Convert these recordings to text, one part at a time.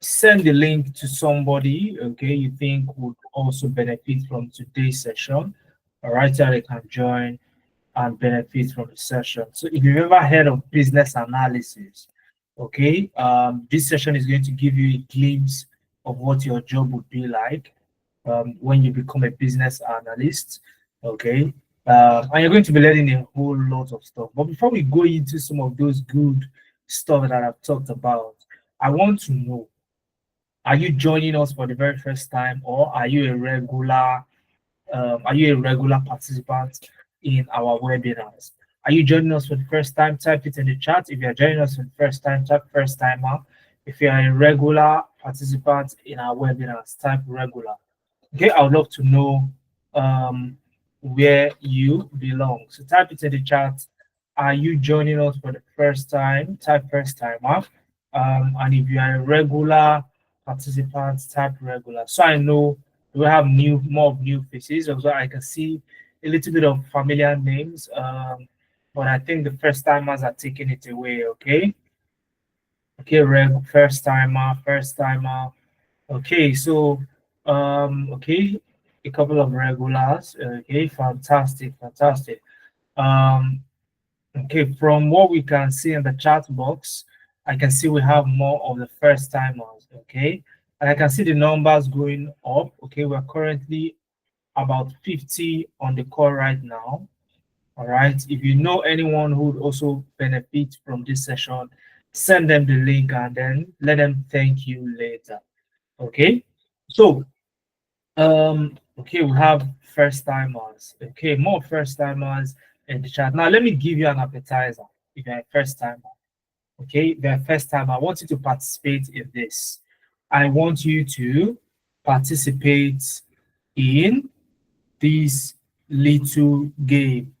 send the link to somebody, okay, you think would also benefit from today's session. All right, so they can join and benefit from the session. So if you've ever heard of business analysis, okay, this session is going to give you a glimpse of what your job would be like when you become a business analyst, okay. And you're going to be learning a whole lot of stuff. But before we go into some of those good stuff that I've talked about, I want to know, are you joining us for the very first time, or are you a regular participant in our webinars? Are you joining us for the first time? Type it in the chat. If you're joining us for the first time, type first timer. If you're a regular participant in our webinars, type regular. Okay, I would love to know where you belong. So type it in the chat. Are you joining us for the first time? Type first timer. And if you are a regular participant, type regular. So I know we have more of new faces. Also, I can see a little bit of familiar names. But I think the first timers are taking it away. Okay. Okay, first timer, first timer. Okay, so okay, a couple of regulars. Okay, fantastic, fantastic. Okay, from what we can see in the chat box, I can see we have more of the first timers. Okay, and I can see the numbers going up. Okay, we're currently about 50 on the call right now. All right, if you know anyone who would also benefit from this session, send them the link and then let them thank you later. Okay, so okay, we have first timers. Okay, more first timers in the chat. Now let me give you an appetizer. If you're a first timer, okay, if you're a first timer, I want you to participate in this. I want you to participate in this little game.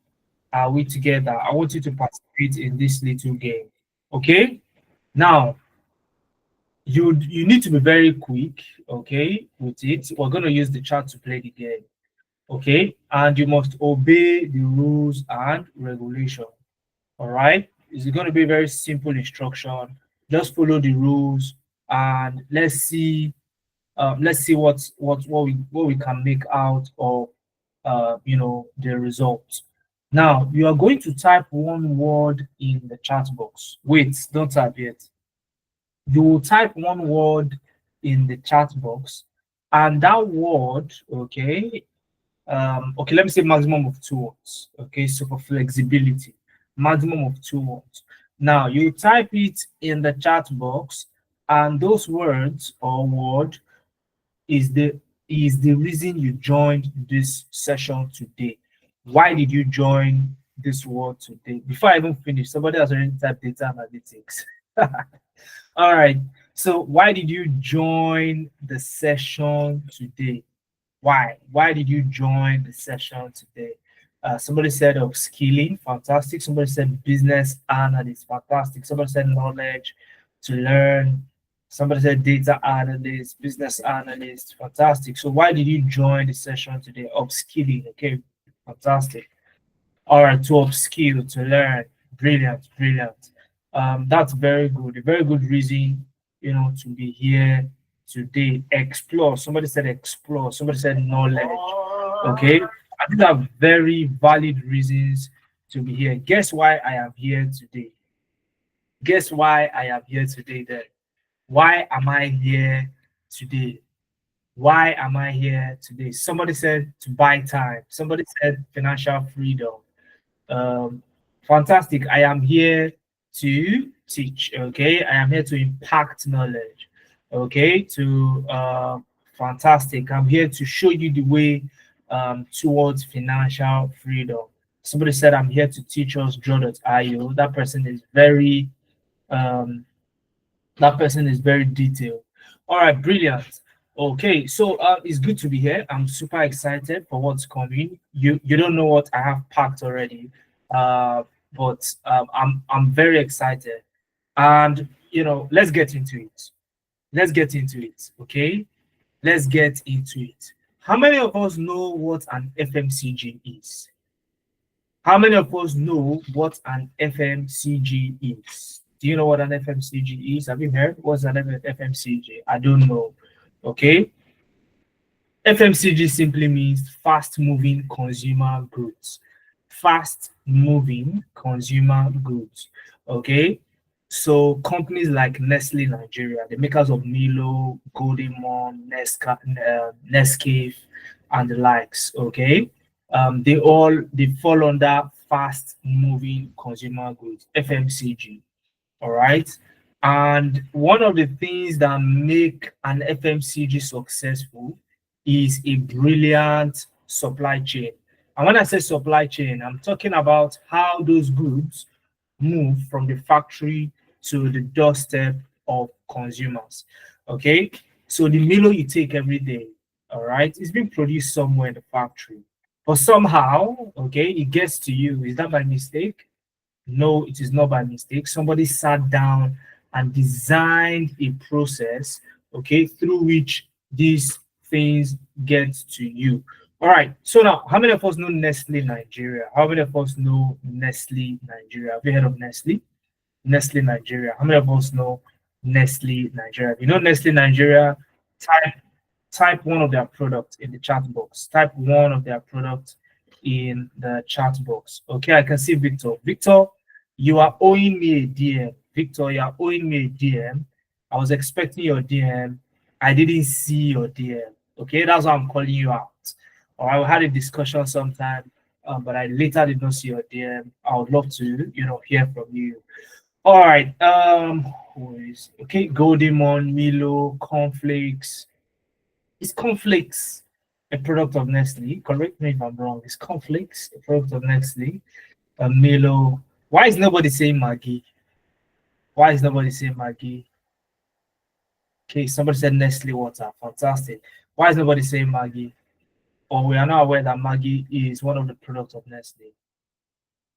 Are we together? I want you to participate in this little game. Okay, now you need to be very quick, okay, with it. We're going to use the chat to play the game, okay, and you must obey the rules and regulation. All right, it's going to be a very simple instruction. Just follow the rules and let's see what we can make out of the results. Now you are going to type one word in the chat box. Wait, don't type yet. You will type one word in the chat box, and that word, okay, okay, let me say maximum of 2 words. Okay, so for flexibility, maximum of 2 words. Now you type it in the chat box, and those words or word is the reason you joined this session today. Why did you join this word today? Before I even finish, somebody has already typed data analytics. All right. So why did you join the session today? Why? Why did you join the session today? Somebody said upskilling, fantastic. Somebody said business analyst, fantastic. Somebody said knowledge to learn. Somebody said data analyst, business analyst, fantastic. So why did you join the session today? Upskilling, okay, fantastic. All right, to upskill, to learn, brilliant, brilliant. That's very good. A very good reason, to be here today. Explore. Somebody said explore. Somebody said knowledge. Okay, I think are very valid reasons to be here. Guess why I am here today? Guess why I am here today then? Why am I here today? Why am I here today? Somebody said to buy time. Somebody said financial freedom. Fantastic. I am here to teach. Okay, I am here to impact knowledge. Okay, fantastic. I'm here to show you the way towards financial freedom. Somebody said I'm here to teach us draw.io. That person is very detailed. All right, brilliant. Okay, so it's good to be here. I'm super excited for what's coming. You don't know what I have packed already, but I'm very excited. And let's get into it. Let's get into it. Okay, let's get into it. How many of us know what an FMCG is? How many of us know what an FMCG is? Do you know what an FMCG is? Have you heard? What's an FMCG? I don't know. Okay. FMCG simply means fast moving consumer goods. Fast moving consumer goods. Okay. So companies like Nestle Nigeria, the makers of Milo, Golden Morn, Nescafe, and the likes. Okay. They fall under fast moving consumer goods, FMCG. All right. And one of the things that make an FMCG successful is a brilliant supply chain. And when I say supply chain, I'm talking about how those goods move from the factory to the doorstep of consumers. Okay. So the Milo you take every day, all right, it's being produced somewhere in the factory. But somehow, okay, it gets to you. Is that by mistake? No, it is not by mistake. Somebody sat down and designed a process, okay, through which these things get to you. All right. So now, how many of us know Nestle Nigeria? How many of us know Nestle Nigeria? Have you heard of Nestle? Nestle Nigeria. How many of us know Nestle Nigeria? If you know Nestle Nigeria, type type one of their products in the chat box. Type one of their products in the chat box. Okay, I can see Victor. Victor, you are owing me a DM. Victor, you are owing me a DM. I was expecting your DM. I didn't see your DM. Okay, that's why I'm calling you out. Or I had a discussion sometime, but I later did not see your DM. I would love to, hear from you. All right. Who is okay? Golden Mon, Milo, Cornflakes. Is cornflakes a product of Nestle? Correct me if I'm wrong. Is cornflakes a product of Nestle? Milo. Why is nobody saying Maggie? Why is nobody saying Maggie? Okay, somebody said Nestle water. Fantastic. Why is nobody saying Maggie? Or we are not aware that Maggie is one of the products of Nestle.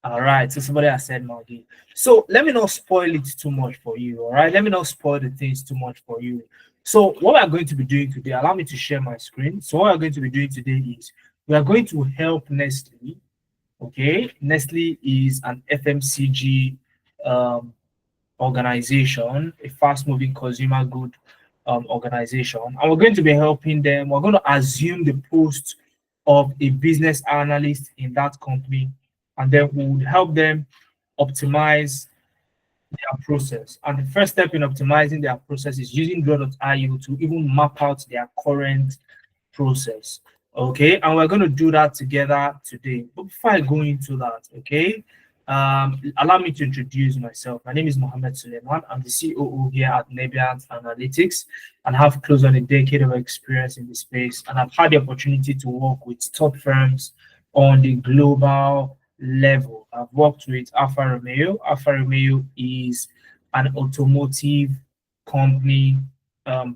All right, so somebody has said Maggie. So let me not spoil it too much for you. All right, let me not spoil the things too much for you. So what we are going to be doing today, allow me to share my screen. So what we're going to be doing today is we are going to help Nestle. Okay, Nestle is an FMCG um, organization, a fast-moving consumer good organization, and we're going to be helping them. We're going to assume the post of a business analyst in that company, and then we would help them optimize their process. And the first step in optimizing their process is using Draw.io to even map out their current process. Okay, and we're going to do that together today. But before I go into that, okay, allow me to introduce myself. My name is Mohammed Suleiman. I'm the COO here at Nebiant Analytics and have close on a decade of experience in the space. And I've had the opportunity to work with top firms on the global level. I've worked with Alfa Romeo. Alfa Romeo is an automotive company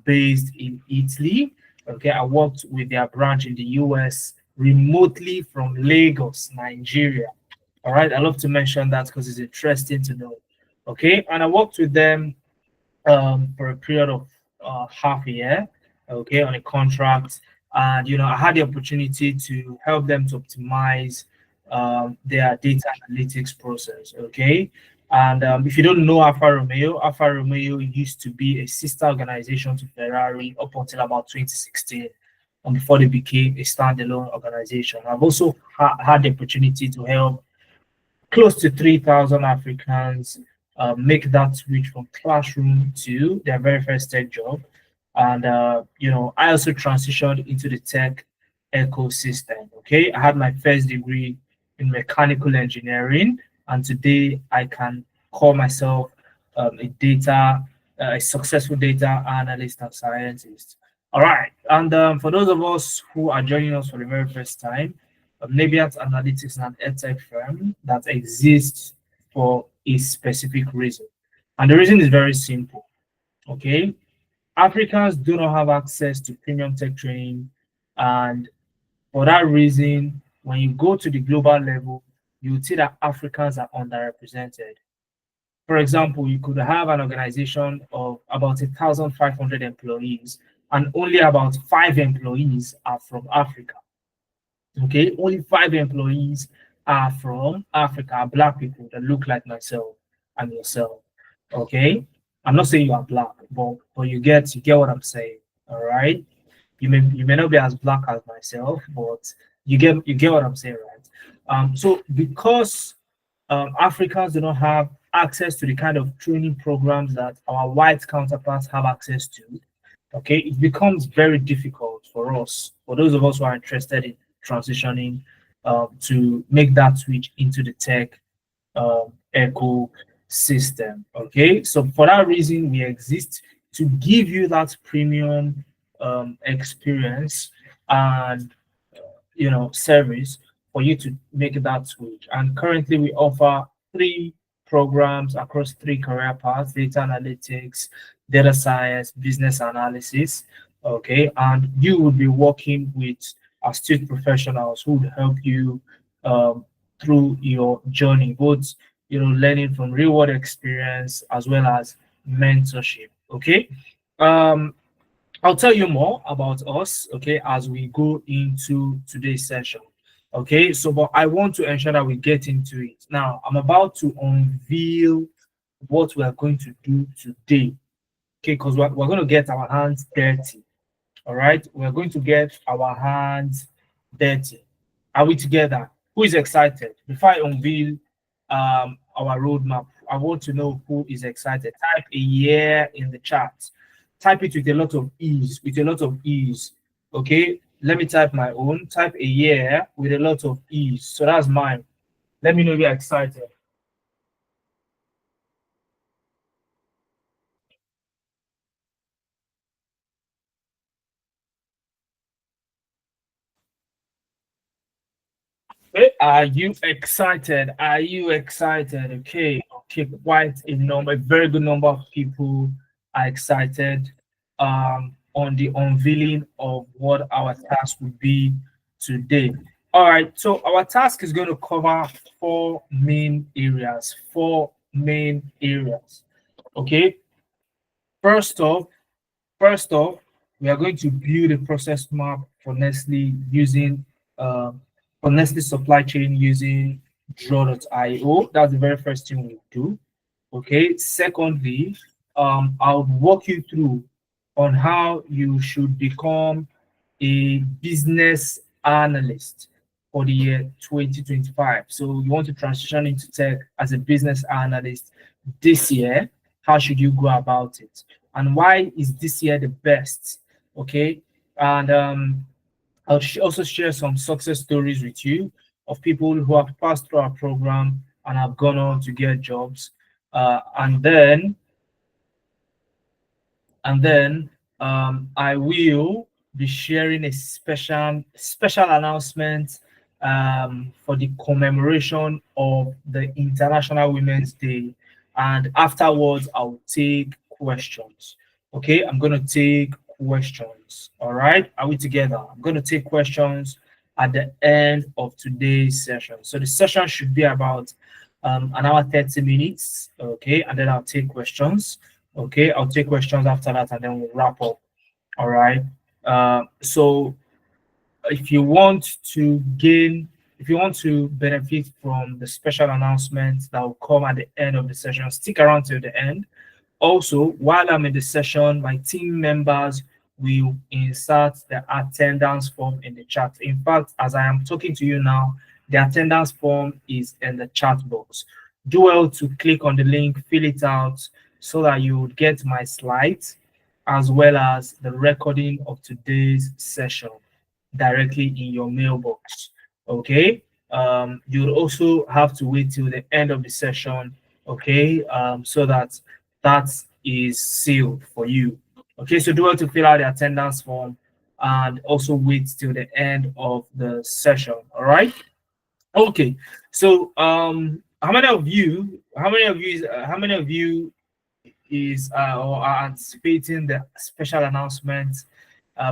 based in Italy. Okay, I worked with their branch in the US remotely from Lagos, Nigeria. All right, I love to mention that because it's interesting to know. Okay, and I worked with them for a period of half a year, okay, on a contract. And I had the opportunity to help them to optimize their data analytics process, okay. And if you don't know Alfa Romeo used to be a sister organization to Ferrari up until about 2016, and before they became a standalone organization. I've also had the opportunity to help close to 3,000 Africans make that switch from classroom to their very first tech job. And, I also transitioned into the tech ecosystem. Okay. I had my first degree in mechanical engineering, and today I can call myself a successful data analyst and scientist. All right. And for those of us who are joining us for the very first time, Nebiat Analytics is an edtech firm that exists for a specific reason. And the reason is very simple. Okay. Africans do not have access to premium tech training. And for that reason, when you go to the global level, you would see that Africans are underrepresented. For example, you could have an organization of about 1,500 employees, and only about 5 employees are from Africa. Okay, only 5 employees are from Africa, Black people that look like myself and yourself. Okay, I'm not saying you are black, but you get what I'm saying. All right, you may not be as black as myself, but you get what I'm saying, right? So because Africans do not have access to the kind of training programs that our white counterparts have access to, okay, it becomes very difficult for us, for those of us who are interested in transitioning, to make that switch into the tech ecosystem. Okay, so for that reason, we exist to give you that premium experience and service for you to make that switch. And currently, we offer three programs across three career paths: data analytics, data science, business analysis. Okay, and you will be working with astute professionals who would help you um, through your journey, both learning from real world experience as well as mentorship. Okay, um, I'll tell you more about us, okay, as we go into today's session. Okay, so but I want to ensure that we get into it. Now, I'm about to unveil what we are going to do today, okay, because we're going to get our hands dirty. All right, we're going to get our hands dirty. Are we together? Who is excited? Before I unveil our roadmap, I want to know who is excited. Type a yeah in the chat. Type it with a lot of ease, with a lot of ease. Okay, let me type my own. Type a yeah with a lot of ease. So that's mine. Let me know if you're excited. Are you excited? Are you excited? Okay, okay, quite a very good number of people are excited on the unveiling of what our task will be today. All right, so our task is going to cover four main areas. Four main areas. Okay, first off, First off, we are going to build a process map for Nestle using uh, for Nestle supply chain using draw.io. That's the very first thing we do. Okay. Secondly, I'll walk you through on how you should become a business analyst for the year 2025. So you want to transition into tech as a business analyst this year. How should you go about it? And why is this year the best? Okay. And I'll also share some success stories with you of people who have passed through our program and have gone on to get jobs. And then I will be sharing a special announcement for the commemoration of the International Women's Day, and afterwards I'll take questions. Okay, I'm going to take questions. All right, are we together? I'm going to take questions at the end of today's session. So the session should be about an hour 30 minutes. Okay, and then I'll take questions. Okay, I'll take questions after that and then we'll wrap up. All right. So if you want to gain, if you want to benefit from the special announcements that will come at the end of the session, stick around till the end. Also, while I'm in the session, my team members will insert the attendance form in the chat. In fact, as I am talking to you now, the attendance form is in the chat box. Do well to click on the link, fill it out so that you would get my slides as well as the recording of today's session directly in your mailbox. Okay. You'll also have to wait till the end of the session. Okay. So that that is sealed for you. Okay. So do well to fill out the attendance form and also wait till the end of the session. All right. Okay. So how many of you is or are anticipating the special announcement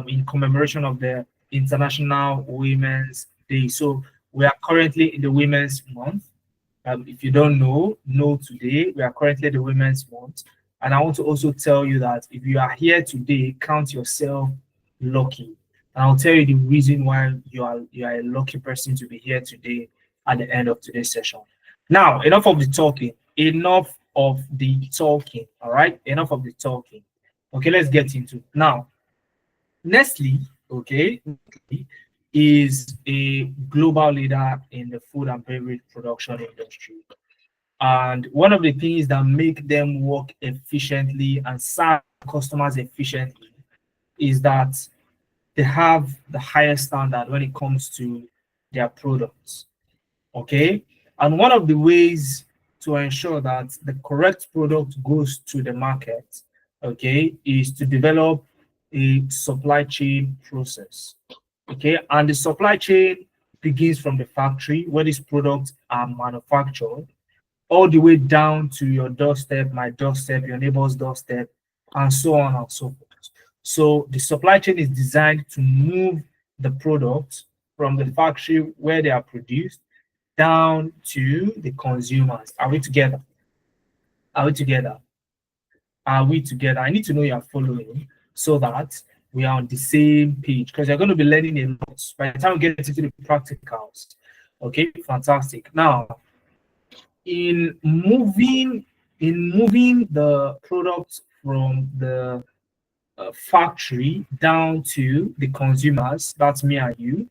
in commemoration of the International Women's Day? So we are currently in the Women's Month. If you don't know today. We are currently the Women's Month. And I want to also tell you that if you are here today, count yourself lucky. And I'll tell you the reason why you are a lucky person to be here today at the end of today's session. Now, enough of the talking, enough of the talking. All right, enough of the talking. Okay, let's get into it. Now. Nestle, okay, is a global leader in the food and beverage production industry. And one of the things that make them work efficiently and serve customers efficiently is that they have the highest standard when it comes to their products. Okay. And one of the ways to ensure that the correct product goes to the market, okay, is to develop a supply chain process. Okay. And the supply chain begins from the factory where these products are manufactured all the way down to your doorstep, my doorstep, your neighbor's doorstep, and so on and so forth. So the supply chain is designed to move the products from the factory where they are produced down to the consumers. Are we together? Are we together? Are we together? I need to know you're following so that we are on the same page because you're going to be learning a lot by the time we get into the practicals. Okay, fantastic. Now, in moving the product from the factory down to the consumers, that's me and you,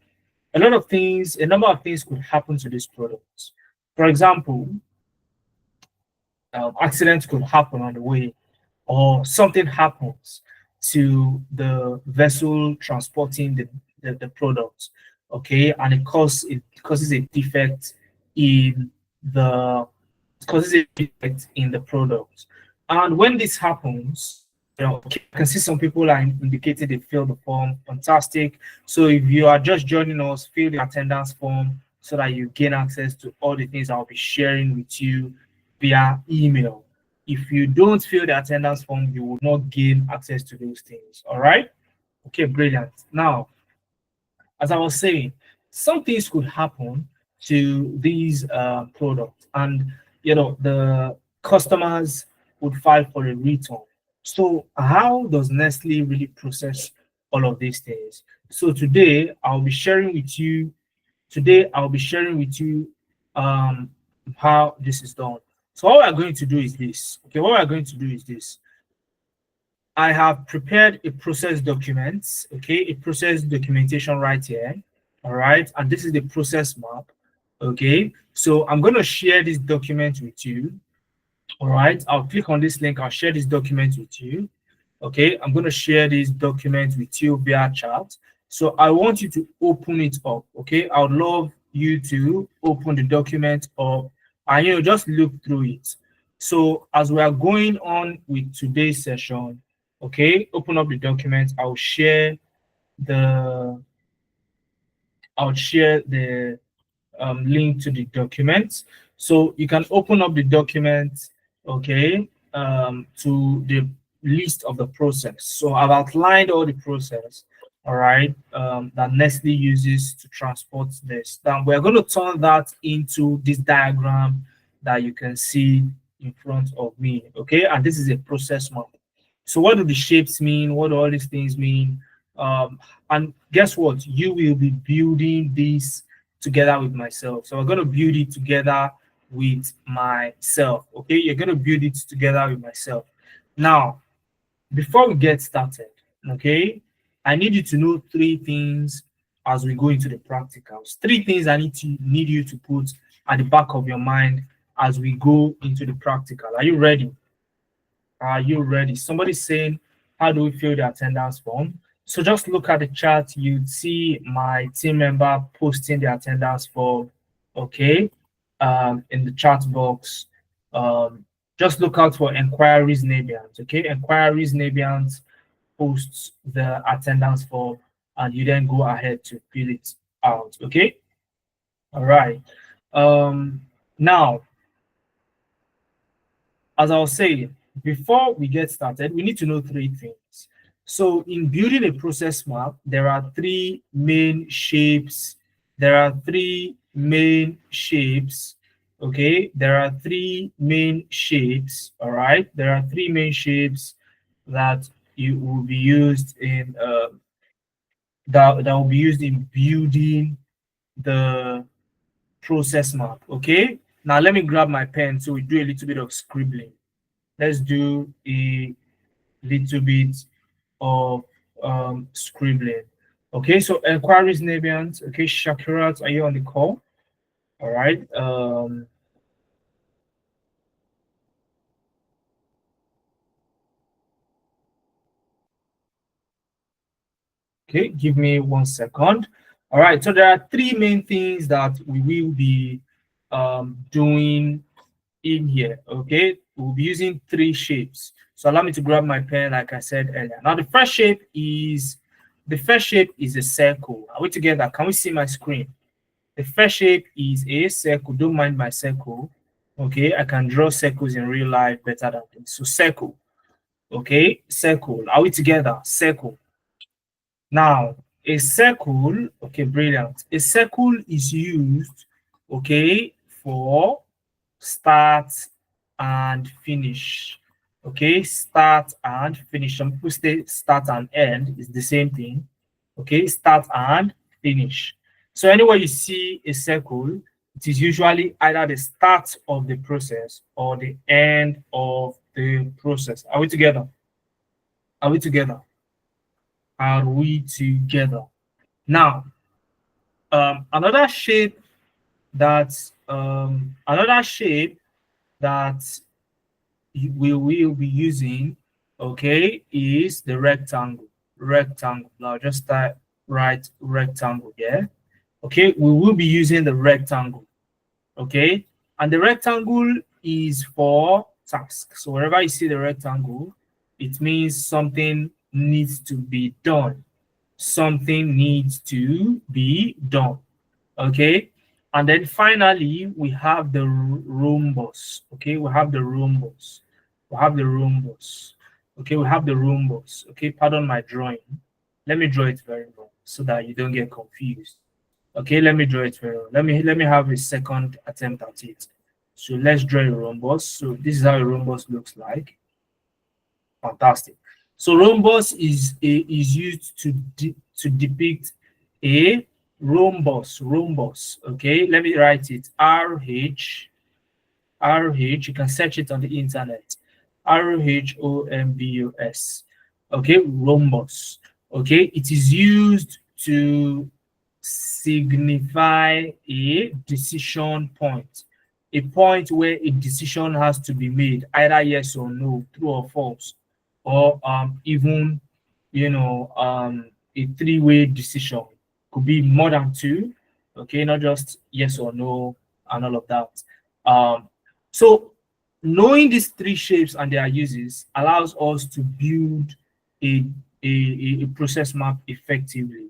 a number of things could happen to these products. For example, accidents could happen on the way, or something happens to the vessel transporting the product, okay, and it causes a defect in the product. And when this happens, okay, I can see some people are indicated they fill the form. Fantastic. So if you are just joining us, fill the attendance form so that you gain access to all the things I'll be sharing with you via email. If you don't fill the attendance form, you will not gain access to those things. All right. Okay, brilliant. Now, as I was saying, some things could happen to these products, and the customers would file for a return. So, how does Nestle really process all of these things? So today I'll be sharing with you. Today I'll be sharing with you how this is done. So what we're going to do is this. Okay, what we're going to do is this. I have prepared a process document, okay, a process documentation right here. All right, and this is the process map. Okay, so I'm going to share this document with you. All right, I'll click on this link, I'll share this document with you. Okay, I'm going to share this document with you via chat. So I want you to open it up. Okay, I would love you to open the document up and just look through it. So as we are going on with today's session, okay, open up the document. The I'll share the link to the document. So you can open up the document, okay, to the list of the process. So I've outlined all the process, all right, that Nestle uses to transport this. Now we're going to turn that into this diagram that you can see in front of me, okay? And this is a process map. So what do the shapes mean? What do all these things mean? And guess what? You will be building this together with myself. So we're going to build it together with myself. Okay, you're going to build it together with myself. Now, before we get started, okay, I need you to know three things as we go into the practicals. Three things I need you to put at the back of your mind as we go into the practical. Are you ready? Are you ready? Somebody's saying, how do we fill the attendance form? So just look at the chat. You'd see my team member posting the attendance form, okay, in the chat box. Just look out for Enquiries Nabians, okay? Enquiries Nabians posts the attendance form, and you then go ahead to fill it out, okay? All right. Now, as I was saying, before we get started, we need to know three things. So in building a process map, there are three main shapes. There are three main shapes. Okay, there are three main shapes. All right, there are three main shapes that you will be used in that will be used in building the process map. Okay, now let me grab my pen so we do a little bit of scribbling. let's do a little bit of scribbling. Okay, so inquiries, Nabians. Okay, Shakirat, are you on the call? All right. Okay, give me 1 second. All right, so there are three main things that we will be doing in here. Okay, we'll be using three shapes. So allow me to grab my pen, like I said earlier. Now, the first shape is a circle. Are we together? Can we see my screen? The first shape is a circle. Don't mind my circle. Okay, I can draw circles in real life better than this. So circle. Okay, circle. Are we together? Circle. Now, a circle, okay, brilliant. A circle is used, okay, for start and finish. Okay, start and finish. Some people say start and end is the same thing. Okay, start and finish. So anywhere you see a circle, it is usually either the start of the process or the end of the process. Are we together? Are we together? Are we together? Now, another shape another shape that we will be using, okay, is the rectangle. Rectangle. Now just type right rectangle. Yeah. Okay, we will be using the rectangle. Okay, and the rectangle is for tasks. So wherever you see the rectangle, it means something needs to be done. Something needs to be done. Okay, and then finally we have the rhombus. Okay, we have the rhombus. We have the rhombus. Okay, we have the rhombus. Okay, pardon my drawing. Let me draw it very well so that you don't get confused. Okay, let me draw it very well. Let me have a second attempt at it. So let's draw a rhombus. So this is how a rhombus looks like. Fantastic. So rhombus is used to depict a rhombus. Okay, let me write it. RH. You can search it on the internet. RHOMBUS. Okay, rhombus. Okay, it is used to signify a decision point, a point where a decision has to be made, either yes or no, true or false, or even a three-way decision. Could be more than two, okay, not just yes or no and all of that. So knowing these three shapes and their uses allows us to build a, a process map effectively.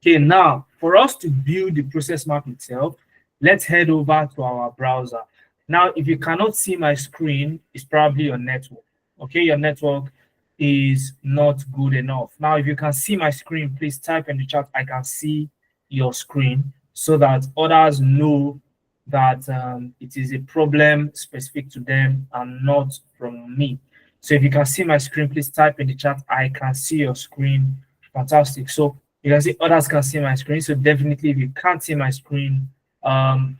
Okay, now for us to build the process map itself, let's head over to our browser. Now, if you cannot see my screen, it's probably your network. Okay, your network is not good enough. Now, if you can see my screen, please type in the chat, I can see your screen, so that others know that it is a problem specific to them and not from me. So if you can see my screen, please type in the chat, I can see your screen. Fantastic. So you can see others can see my screen. So definitely if you can't see my screen,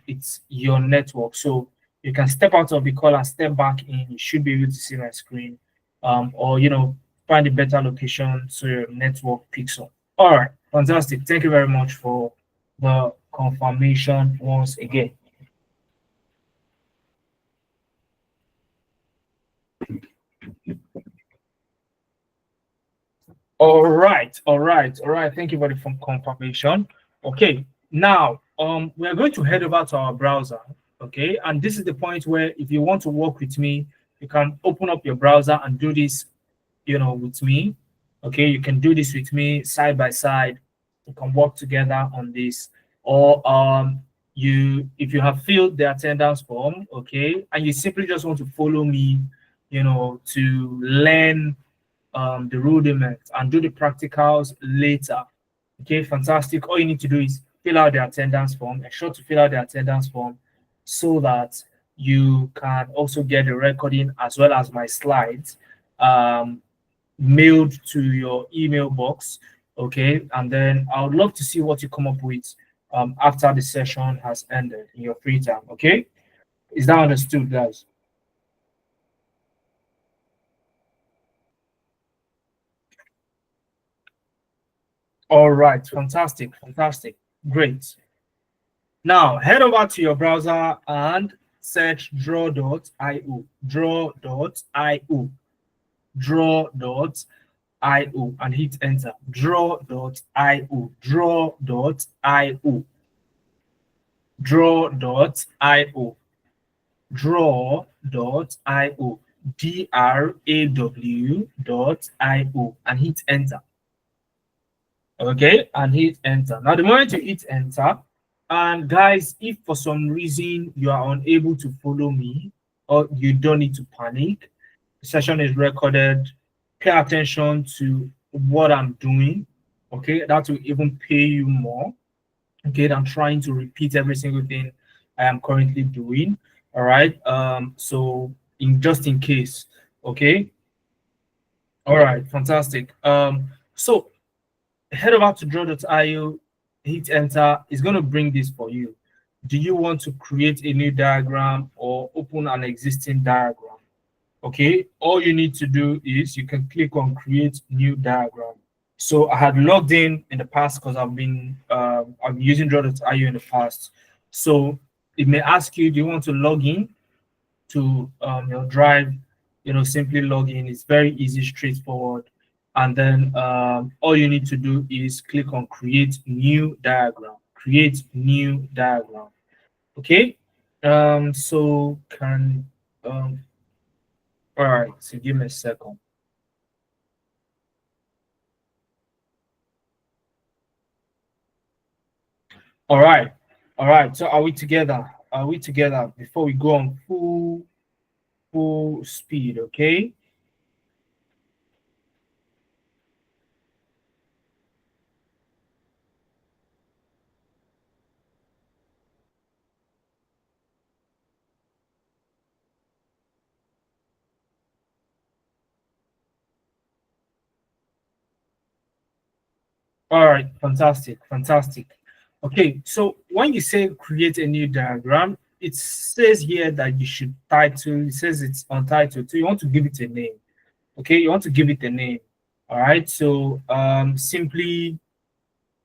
it's your network. So you can step out of the call and step back in. You should be able to see my screen, or find a better location so your network picks up. All right, fantastic. Thank you very much for the confirmation once again. All right. Thank you for the confirmation. Okay, now we are going to head over to our browser. Okay, and this is the point where if you want to work with me, you can open up your browser and do this, with me. Okay, you can do this with me side by side. We can work together on this. Or if you have filled the attendance form, okay, and you simply just want to follow me, to learn the rudiments and do the practicals later. Okay, fantastic. All you need to do is fill out the attendance form. Ensure to fill out the attendance form so that you can also get the recording as well as my slides mailed to your email box. Okay, and then I would love to see what you come up with after the session has ended, in your free time. Okay, is that understood, guys? All right, fantastic, fantastic, great. Now head over to your browser and search draw.io, draw.io, draw.io, and hit enter. Draw.io, draw.io, draw.io, draw.io, draw.io, and hit enter. Okay, and hit enter. Now, the moment you hit enter, and guys, if for some reason you are unable to follow me, or you don't need to panic, the session is recorded. Pay attention to what I'm doing. Okay, that will even pay you more. Okay, than trying to repeat every single thing I am currently doing. All right. So in just in case. Okay. All right, fantastic. So head over to draw.io, hit enter. It's going to bring this for you. Do you want to create a new diagram or open an existing diagram? Okay, all you need to do is you can click on create new diagram. So I had logged in the past because I've been using draw.io in the past. So it may ask you, do you want to log in to your drive? Simply log in. It's very easy, straightforward. And then all you need to do is click on create new diagram. Create new diagram. Okay. So can all right. So give me a second. All right. All right. So are we together? Are we together before we go on full speed? Okay. All right, fantastic, fantastic. Okay, so when you say create a new diagram, it says here that you should title, it says it's untitled. So you want to give it a name. Okay, you want to give it a name. All right, so simply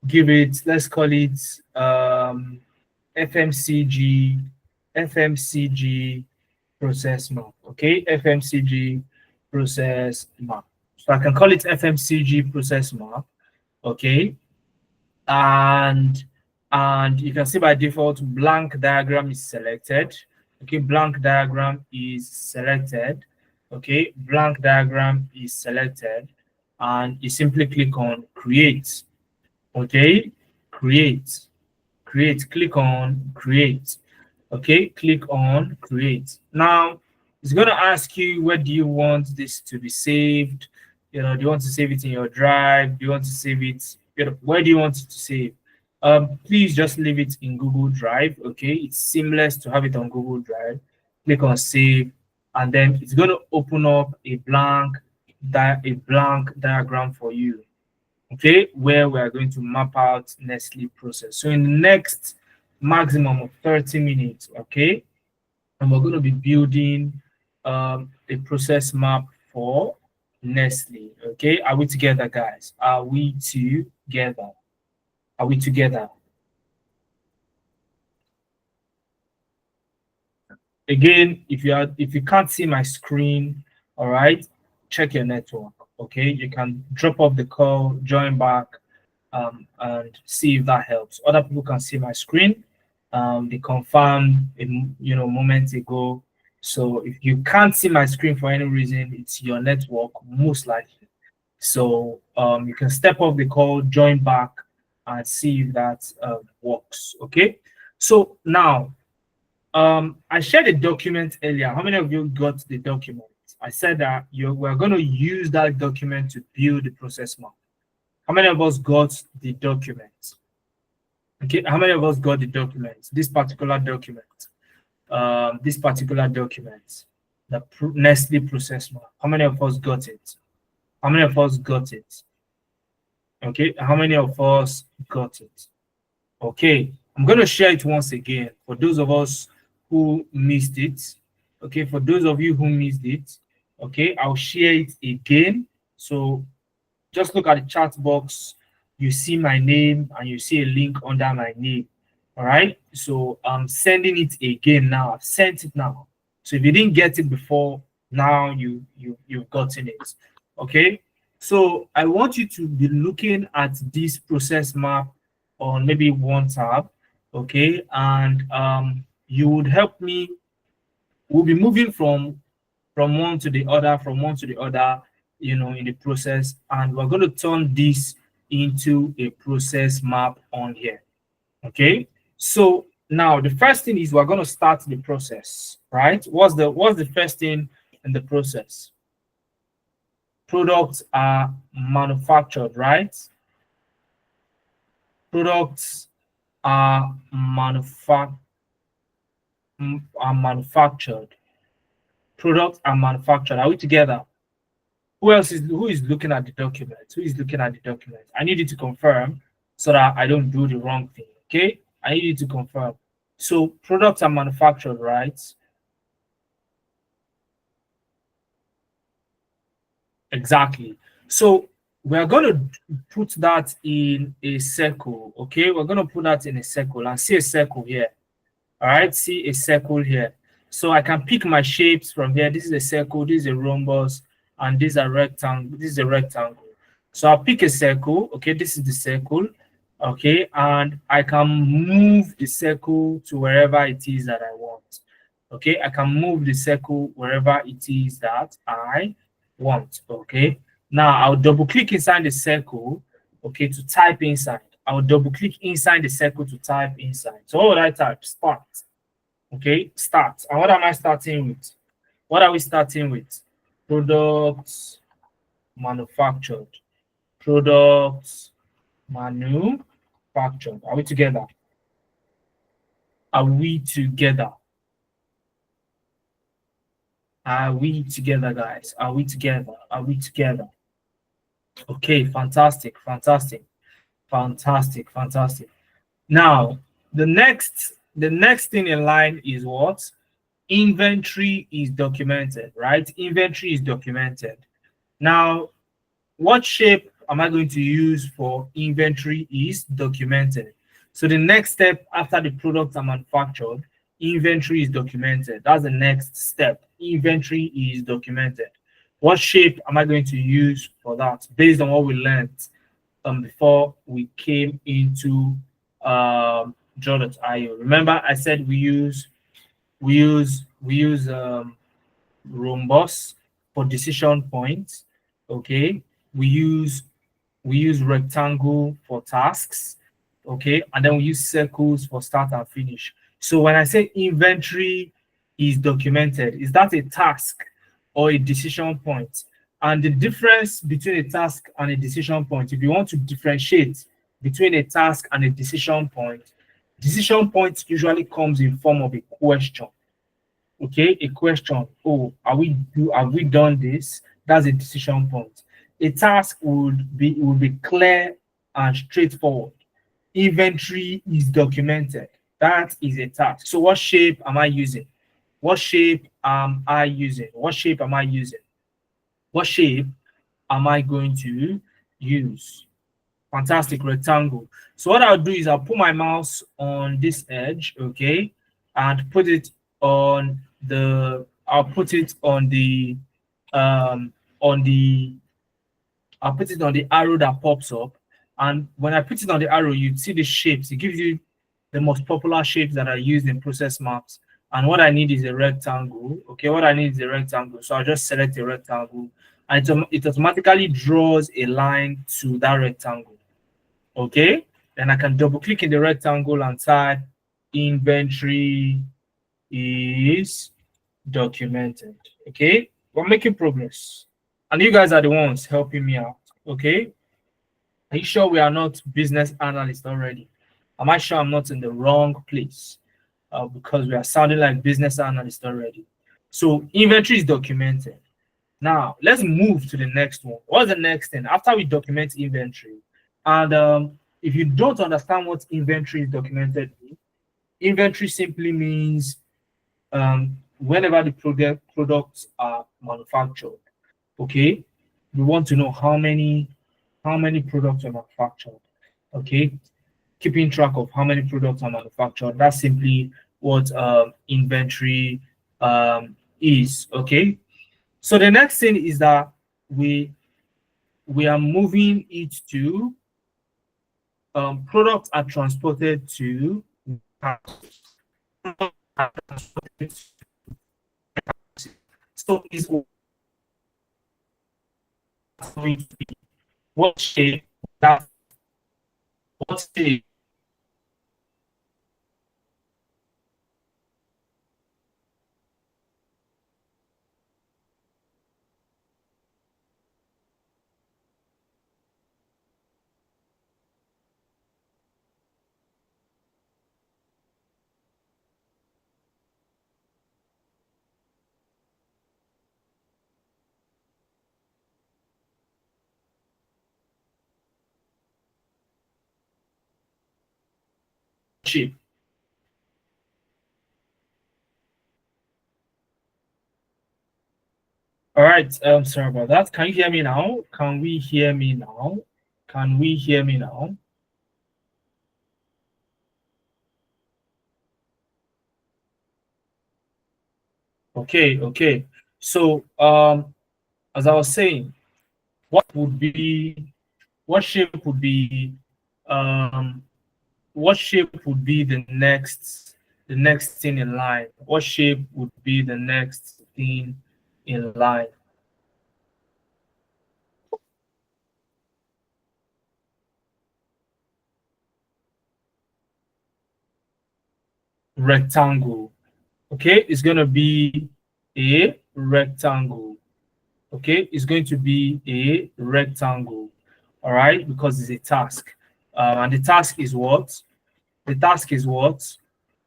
give it, let's call it FMCG, FMCG process map. Okay, FMCG process map. So I can call it FMCG process map. Okay, and you can see by default blank diagram is selected. Okay, blank diagram is selected. Okay, blank diagram is selected, and you simply click on create. Okay, create, click on create. Okay, click on create. Now it's going to ask you, where do you want this to be saved? Do you want to save it in your drive? Do you want to save it? Where do you want it to save? Please just leave it in Google Drive. Okay, it's seamless to have it on Google Drive. Click on save, and then it's going to open up a blank diagram for you. Okay, where we are going to map out Nestle process. So in the next maximum of 30 minutes, okay, and we're going to be building a process map for Nestle. Okay, are we together, guys? Are we together? Are we together? Again, if you can't see my screen, all right, check your network. Okay, you can drop off the call, join back, and see if that helps. Other people can see my screen. They confirmed moments ago. So if you can't see my screen for any reason, it's your network most likely. So you can step off the call, join back, and see if that works. Okay. So now I shared a document earlier. How many of you got the document? I said that we're going to use that document to build the process map. How many of us got the document? Okay, how many of us got the document? This particular document. The Nestle process map. How many of us got it? How many of us got it? Okay, how many of us got it? Okay, I'm going to share it once again for those of us who missed it. Okay, for those of you who missed it, okay, I'll share it again. So just look at the chat box you see my name and you see a link under my name. All right. So I'm sending it again now. I've sent it now. So if you didn't get it before, now you've gotten it. Okay. So I want you to be looking at this process map on maybe one tab. Okay. And you would help me. We'll be moving from one to the other, from one to the other, in the process. And we're going to turn this into a process map on here. Okay. So now the first thing is we're going to start the process, right? What's the first thing in the process? Products are manufactured, right? Products are manufactured. Products are manufactured. Are we together? Who is looking at the document? Who is looking at the document? I need you to confirm so that I don't do the wrong thing. Okay? I need you to confirm. So products are manufactured, right? Exactly. So we're going to put that in a circle. Okay, we're going to put that in a circle and see a circle here. All right, see a circle here. So I can pick my shapes from here. This is a circle, this is a rhombus, and these are rectangle. This is a rectangle. So I'll pick a circle. Okay, this is the circle. Okay, and I can move the circle to wherever it is that I want. Okay, I can move the circle wherever it is that I want. Okay, now I'll double click inside the circle. Okay, to type inside. I'll double click inside the circle to type inside. So what would I type? Start. Okay, start. And what am I starting with? What are we starting with? Products manufactured. Products manufactured. Are we together? Are we together? Are we together, guys? Are we together? Are we together? Okay, fantastic, fantastic, fantastic, fantastic. Now, the next thing in line is what? Inventory is documented, right? Inventory is documented. Now, what shape am I going to use for inventory is documented. So the next step after the products are manufactured, inventory is documented. That's the next step. Inventory is documented. What shape am I going to use for that based on what we learned before we came into Draw.io? Remember, I said we use rhombus for decision points. Okay, we use rectangle for tasks. Okay, and then we use circles for start and finish. So when I say inventory is documented, is that a task or a decision point? And the difference between a task and a decision point, if you want to differentiate between a task and a decision point usually comes in form of a question. Okay, a question. Oh, have we done this? That's a decision point. A task would be clear and straightforward. Inventory is documented. That is a task. So what shape am I using? What shape am I using? What shape am I using? What shape am I going to use? Fantastic, rectangle. So what I'll do is I'll put my mouse on this edge, okay, and put it on the I'll put it on the arrow that pops up. And when I put it on the arrow, you see the shapes. It gives you the most popular shapes that are used in process maps. And what I need is a rectangle. Okay, what I need is a rectangle. So I'll just select a rectangle, and it automatically draws a line to that rectangle. Okay, then I can double click in the rectangle and type inventory is documented. Okay, we're making progress, and you guys are the ones helping me out. Okay, are you sure we are not business analysts already? Am I sure I'm not in the wrong place? Because we are sounding like business analysts already. So inventory is documented. Now let's move to the next one. What's the next thing after we document inventory? And if you don't understand what inventory is documented, inventory simply means whenever the products are manufactured. Okay, we want to know how many products are manufactured. Okay, keeping track of how many products are manufactured. That's simply what inventory is. Okay, so the next thing is that we we are moving it to products are transported to so is going to be what shape that what shape shape. All right, sorry about that. Can you hear me now? Can we hear me now? Can we hear me now? Okay, okay. So as I was saying, what would be what shape would be um what shape would be the next thing in line? What shape would be the next thing in line? Rectangle. Okay, it's going to be a rectangle. Okay, it's going to be a rectangle. All right, because it's a task. And the task is what? The task is what?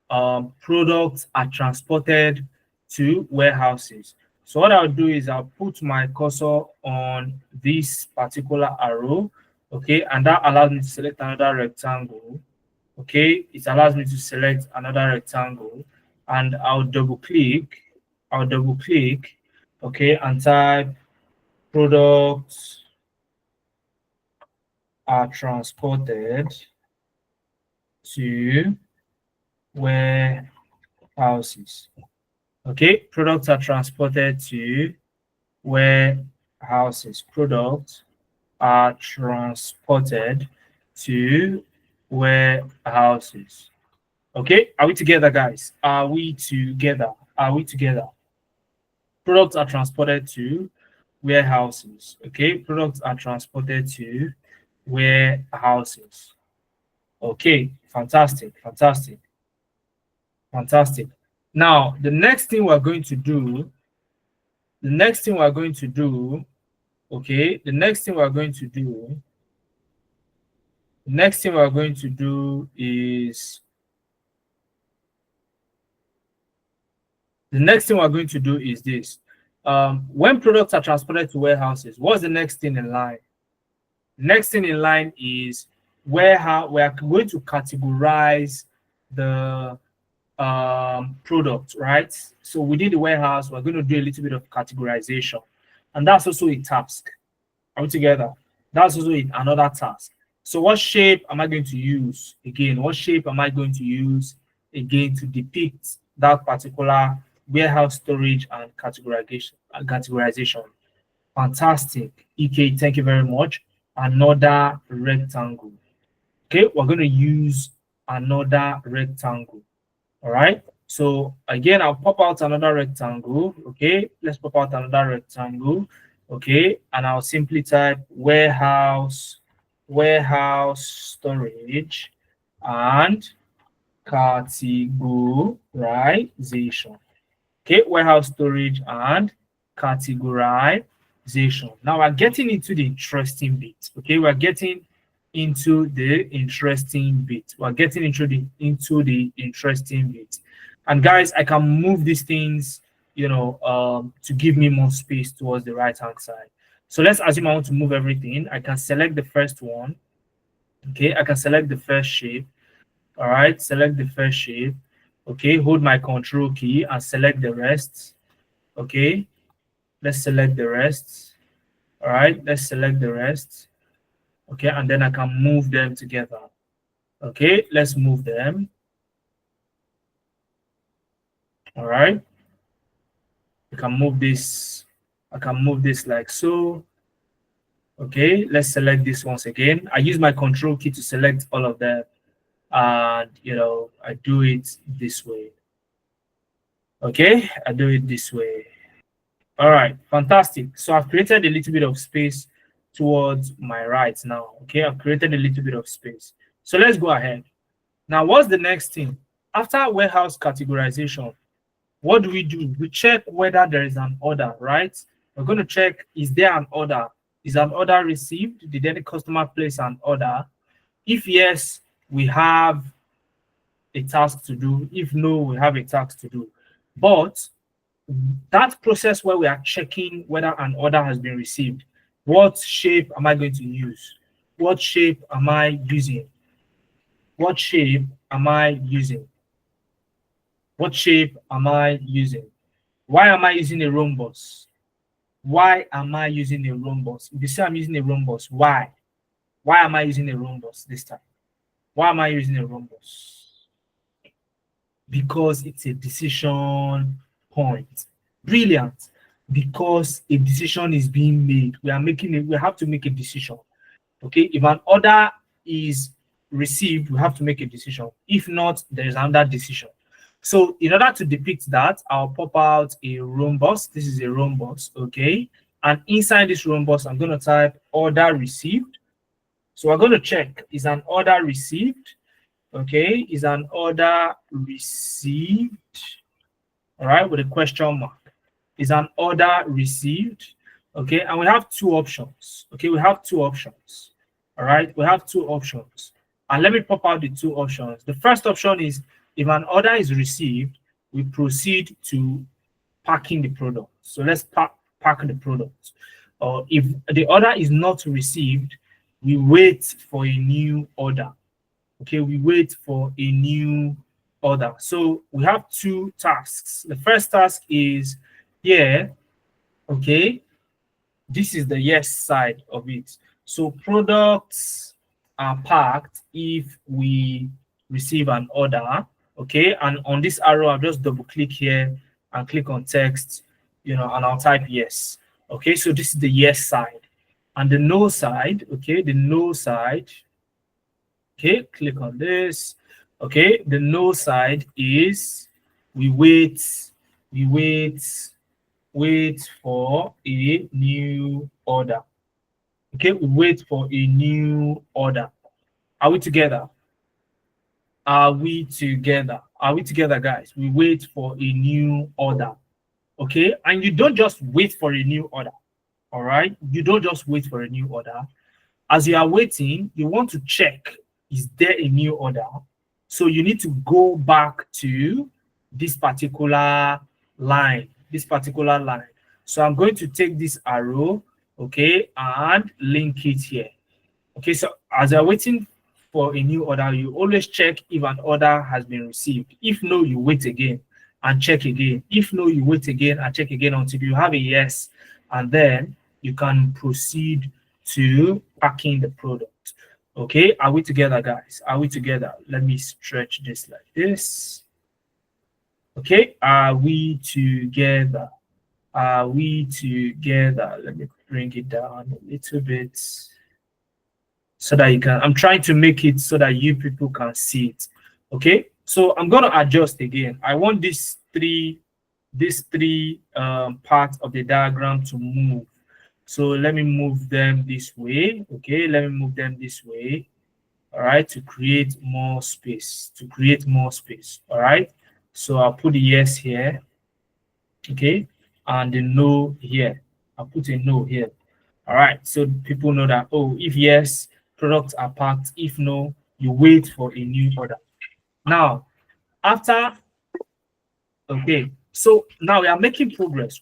Products are transported to warehouses. So what I'll do is I'll put my cursor on this particular arrow, okay, and that allows me to select another rectangle. Okay, it allows me to select another rectangle, and I'll double click, okay, and type products are transported to warehouses. Okay, products are transported to warehouses. Products are transported to warehouses. Okay, are we together, guys? Are we together? Are we together? Products are transported to warehouses. Okay, products are transported to warehouses. Okay, fantastic, fantastic, fantastic. Now, the next thing we're going to do, the next thing we're going to do, okay, the next thing we're going to do, the next thing we're going to do is the next thing we're going to do is this. When products are transported to warehouses, what's the next thing in line? Next thing in line is where we are going to categorize the product, right? So within the warehouse, we're going to do a little bit of categorization, and that's also a task. Are we together? That's also another task. So what shape am I going to use? Again, what shape am I going to use again to depict that particular warehouse storage and categorization? Fantastic. EK, thank you very much. Another rectangle. Okay, we're going to use another rectangle. All right. So again, I'll pop out another rectangle. Okay, let's pop out another rectangle. Okay, and I'll simply type warehouse storage and categorization. Okay, warehouse storage and categorization. Now we're getting into the interesting bit. Okay, we're getting into the interesting bit. We're getting into the interesting bit. And guys, I can move these things, to give me more space towards the right hand side. So let's assume I want to move everything. I can select the first one. Okay, I can select the first shape. All right, select the first shape. Okay, hold my control key and select the rest. Okay, let's select the rest. All right, let's select the rest. Okay, and then I can move them together. Okay, let's move them. All right, I can move this. I can move this like so. Okay, let's select this once again. I use my control key to select all of them, and I do it this way. Okay, I do it this way. All right, fantastic. So I've created a little bit of space towards my right now. Okay, I've created a little bit of space. So let's go ahead. Now, what's the next thing? After warehouse categorization, what do? We check whether there is an order, right? We're going to check, is there an order? Is an order received? Did any customer place an order? If yes, we have a task to do. If no, we have a task to do. But that process where we are checking whether an order has been received, what shape am I going to use? What shape am I using? What shape am I using? What shape am I using? Why am I using a rhombus? Why am I using a rhombus? If you say I'm using a rhombus, why? Why am I using a rhombus this time? Why am I using a rhombus? Because it's a decision point. Brilliant. Because a decision is being made. We have to make a decision. Okay, if an order is received, we have to make a decision. If not, there is another decision. So in order to depict that, I'll pop out a rhombus. This is a rhombus, okay? And inside this rhombus, I'm going to type order received. So we're going to check, is an order received? Okay, is an order received? All right, with a question mark. Is an order received? Okay, and we have two options. Okay, we have two options. All right, we have two options. And let me pop out the two options. The first option is, if an order is received, we proceed to packing the product. So let's pack the product. Or if the order is not received, we wait for a new order. Okay, we wait for a new order. So we have two tasks. The first task is here. Okay, this is the yes side of it. So products are packed if we receive an order. Okay, and on this arrow, I'll just double click here and click on text, and I'll type yes. Okay, so this is the yes side. And the no side, okay, the no side, okay, click on this. Okay, the no side is we wait for a new order. Okay, we wait for a new order. Are we together? Are we together? Are we together, guys? We wait for a new order. Okay, and you don't just wait for a new order. All right, you don't just wait for a new order. As you are waiting, you want to check, is there a new order? So you need to go back to this particular line. So I'm going to take this arrow, okay, and link it here. Okay, so as you're waiting for a new order, you always check if an order has been received. If no, you wait again and check again. If no, you wait again and check again until you have a yes, and then you can proceed to packing the product. Okay, are we together, guys? Are we together? Let me stretch this like this. Okay, are we together? Are we together? Let me bring it down a little bit so that you can, I'm trying to make it so that you people can see it. Okay, so I'm going to adjust again. I want these three parts of the diagram to move. So let me move them this way. Okay, let me move them this way. All right, to create more space. All right, so I'll put the yes here. Okay, and the no here. I'll put a no here. All right, so people know that, oh, if yes, products are packed. If no, you wait for a new order. Now, after, okay, so now we are making progress.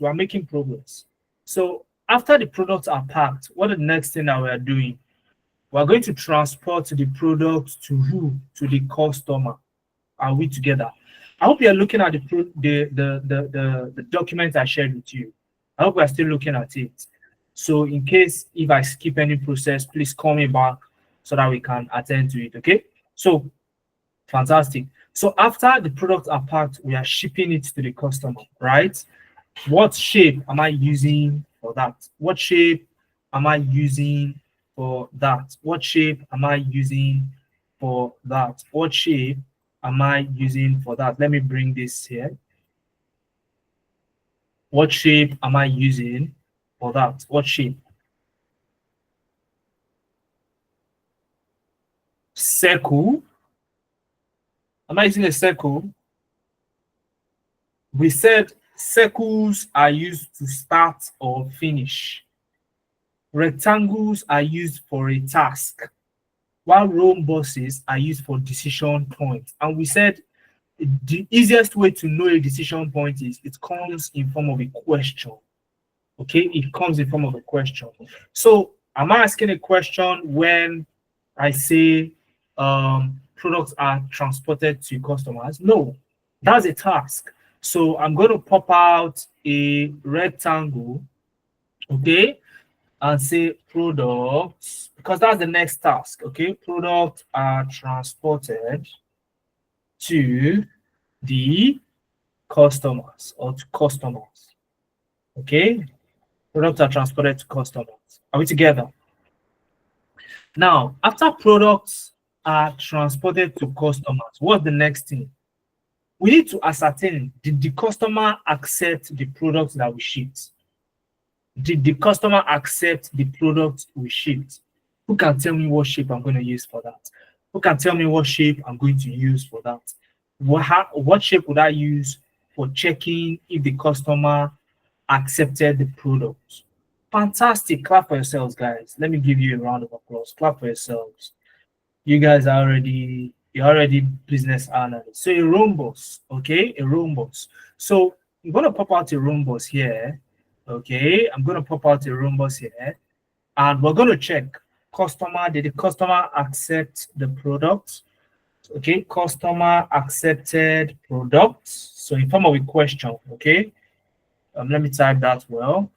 So after the products are packed, what is the next thing that we are doing? We're going to transport the product to who? To the customer. Are we together? I hope you are looking at the document I shared with you. I hope we are still looking at it. So in case if I skip any process, please call me back so that we can attend to it. Okay. So fantastic. So after the products are packed, we are shipping it to the customer, right? What shape am I using for that? What shape am I using for that? What shape am I using for that? What shape am I using for that? Let me bring this here. What shape am I using for that? What shape? Circle. Am I using a circle? We said circles are used to start or finish. Rectangles are used for a task, while rhombusses are used for decision points. And we said the easiest way to know a decision point is it comes in form of a question. Okay, it comes in form of a question. So am I asking a question when I say products are transported to customers? No, that's a task. So I'm going to pop out a rectangle, okay, and say products, because that's the next task. Okay, products are transported to the customers or to customers. Okay, products are transported to customers. Are we together? Now, after products are transported to customers, what's the next thing? We need to ascertain, did the customer accept the products that we shipped? Did the customer accept the product we shipped? Who can tell me what shape I'm going to use for that? Who can tell me what shape I'm going to use for that? What shape would I use for checking if the customer accepted the product? Fantastic. Clap for yourselves, guys. Let me give you a round of applause. Clap for yourselves. You guys are you're already business analysts. So a rhombus, okay? A rhombus. So I'm going to pop out a rhombus here. Okay, I'm going to pop out a rhombus here. And we're going to check customer. Did the customer accept the product? Okay, customer accepted products. So in form of a question, okay? Let me type that well.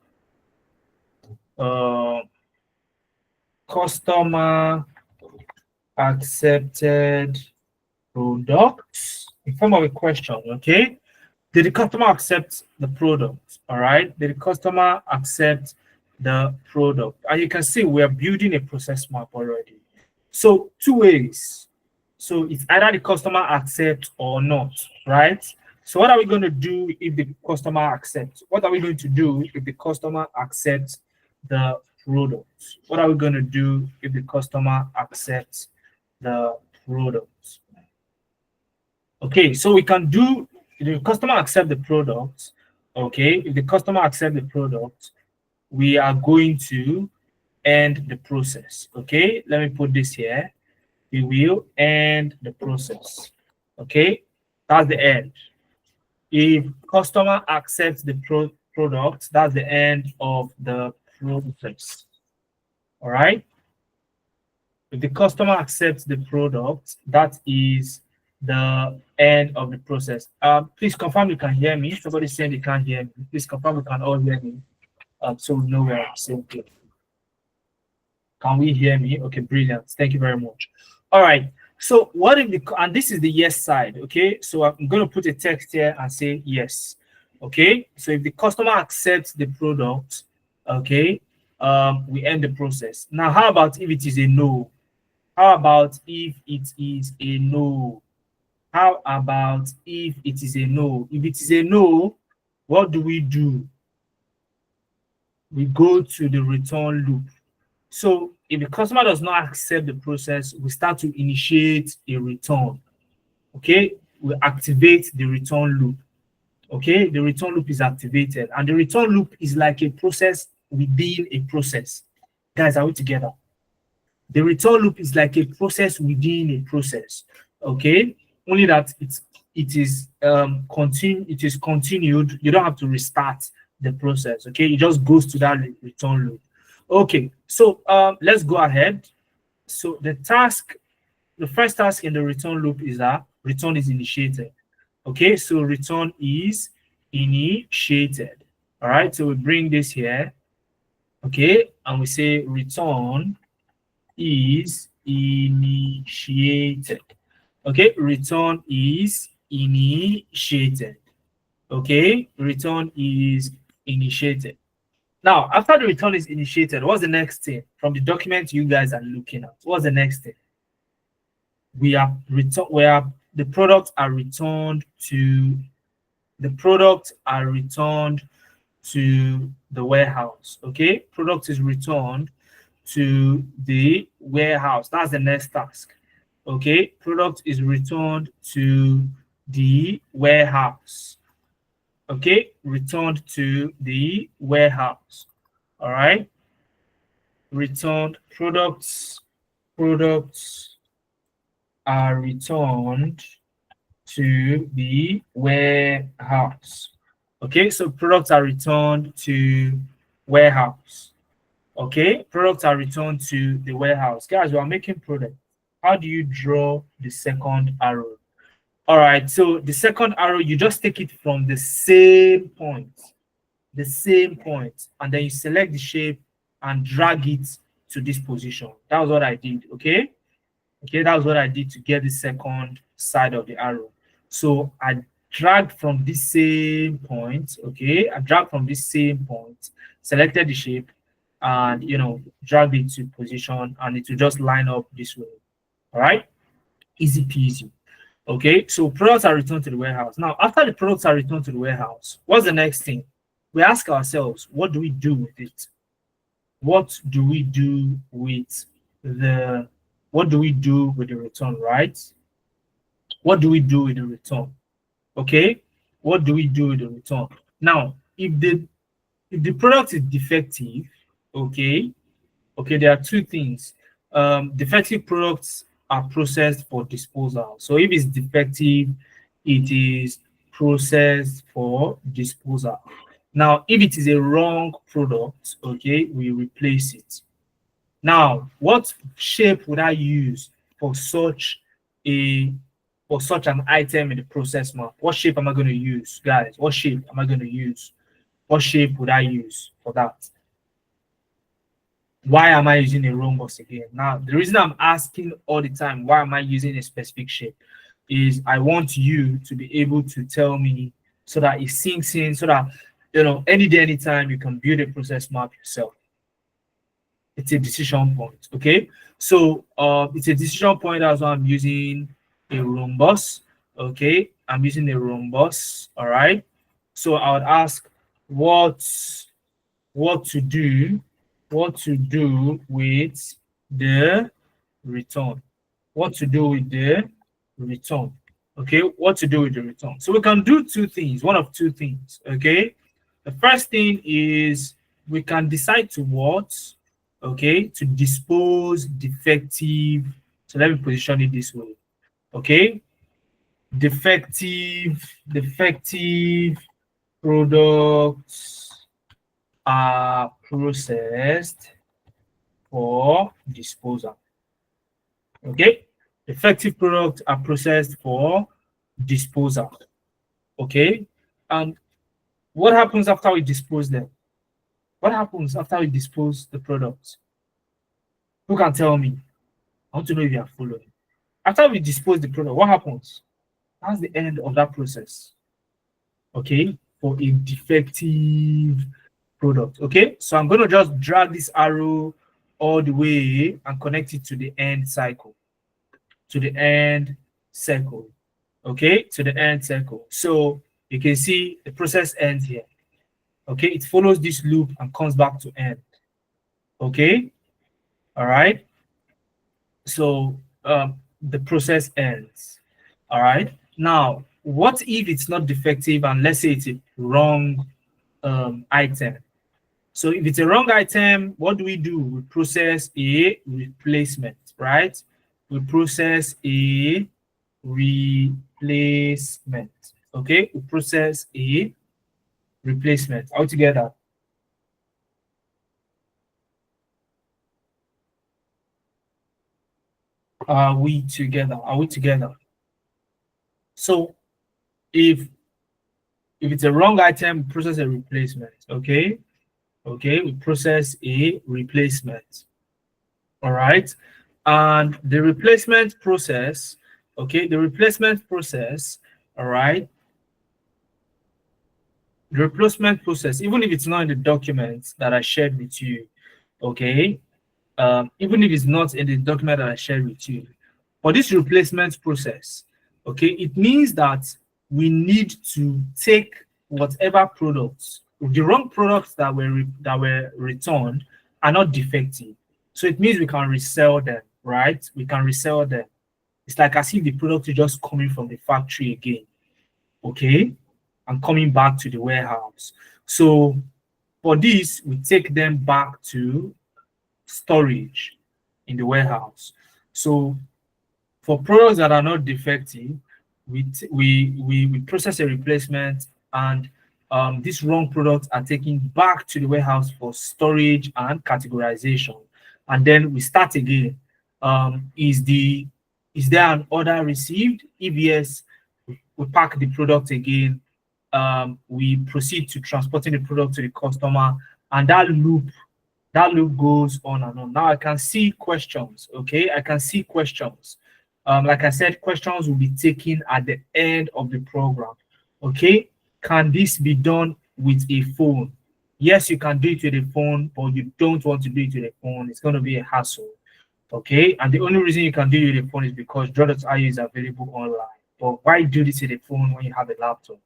Customer accepted products in form of a question, okay? Did the customer accept the product? All right. Did the customer accept the product? And you can see we are building a process map already. So two ways. So it's either the customer accepts or not, right? So what are we going to do if the customer accepts? What are we going to do if the customer accepts the product? What are we going to do if the customer accepts the product? Okay, so we can do, if the customer accept the product, okay, if the customer accept the product, we are going to end the process. Okay, let me put this here. We will end the process. Okay, that's the end. If customer accepts the product, that's the end of the process. All right. If the customer accepts the product, that is the end of the process. Please confirm you can hear me. Somebody saying they can't hear me. Please confirm we can all hear me. So we know we're saying clear. Can we hear me? Okay, brilliant. Thank you very much. All right. So what if the, and this is the yes side, okay? So I'm going to put a text here and say yes, okay? So if the customer accepts the product, okay, we end the process. Now, how about if it is a no? How about if it is a no? How about if it is a no? If it is a no, what do? We go to the return loop. So if the customer does not accept the process, we start to initiate a return. Okay, we activate the return loop. Okay, the return loop is activated, and the return loop is like a process within a process. Guys, are we together? The return loop is like a process within a process. Okay, only that it is continued. You don't have to restart the process. Okay, it just goes to that return loop. Okay, so let's go ahead. So the first task in the return loop is that return is initiated. Okay, so return is initiated. All right, so we bring this here. Okay, and we say return is initiated. Okay, return is initiated. Okay, return is initiated. Now, after the return is initiated, what's the next thing from the document you guys are looking at? What's the next thing? We are return where the products are returned to the products are returned to the warehouse. Okay, product is returned to the warehouse. That's the next task. Okay, product is returned to the warehouse. Okay, returned to the warehouse. All right, returned products are returned to the warehouse. Okay, so products are returned to warehouse. Okay, products are returned to the warehouse. Guys, we are making product. How do you draw the second arrow? All right, so the second arrow, you just take it from the same point, and then you select the shape and drag it to this position. That was what I did, okay? Okay, that was what I did to get the second side of the arrow. So I dragged from this same point, okay? I dragged from this same point, selected the shape, and dragged it to position, and it will just line up this way. All right, easy peasy. Okay, so products are returned to the warehouse. Now, after the products are returned to the warehouse, what's the next thing? We ask ourselves, what do we do with it? What do we do with the what do we do with the return, right? What do we do with the return? Okay, what do we do with the return? Now, if the product is defective, okay, there are two things. Defective products are processed for disposal. So if it's defective, it is processed for disposal. Now, if it is a wrong product, okay, we replace it. Now, what shape would I use for such a for such an item in the process map? What shape am I going to use, guys? What shape am I going to use? What shape would I use for that? Why am I using a rhombus again? Now, the reason I'm asking all the time, why am I using a specific shape, is I want you to be able to tell me so that it sinks in, so that any day, anytime you can build a process map yourself. It's a decision point. Okay, so it's a decision point. That's why I'm using a rhombus. Okay, I'm using a rhombus. All right, so I would ask what to do with the return. What to do with the return? Okay, what to do with the return? So we can do two things, one of two things. Okay, the first thing is we can decide to what, okay, to dispose defective. So let me position it this way. Okay, defective products are processed for disposal. Okay, defective products are processed for disposal. Okay, and what happens after we dispose them? What happens after we dispose the products? Who can tell me? I want to know if you are following. After we dispose the product, what happens? That's the end of that process. Okay, for a defective product. Okay, so I'm going to just drag this arrow all the way and connect it to the end cycle, to the end circle. Okay, to the end circle. So you can see the process ends here. Okay, it follows this loop and comes back to end. Okay, all right. So the process ends. All right. Now, what if it's not defective and let's say it's a wrong item? So if it's a wrong item, what do? We process a replacement, right? We process a replacement. Okay, we process a replacement. All together. Are we together? Are we together? So if it's a wrong item, process a replacement. Okay. Okay, we process a replacement. All right, and the replacement process, okay, the replacement process, all right, the replacement process, even if it's not in the documents that I shared with you, okay, even if it's not in the document that I shared with you, for this replacement process, okay, it means that we need to take whatever products, the wrong products that were returned are not defective. So it means we can resell them, right? We can resell them. It's like as if the product is just coming from the factory again, okay, and coming back to the warehouse. So for this, we take them back to storage in the warehouse. So for products that are not defective, we process a replacement, and these wrong products are taken back to the warehouse for storage and categorization. And then we start again. Is there an order received? If yes, we pack the product again. We proceed to transporting the product to the customer, and that loop goes on and on. Now I can see questions. Okay, I can see questions. Like I said, questions will be taken at the end of the program. Okay, can this be done with a phone? Yes, you can do it with a phone, but you don't want to do it with a phone. It's going to be a hassle. Okay, and the only reason you can do it with a phone is because Draw.io is available online. But why do this with a phone when you have a laptop?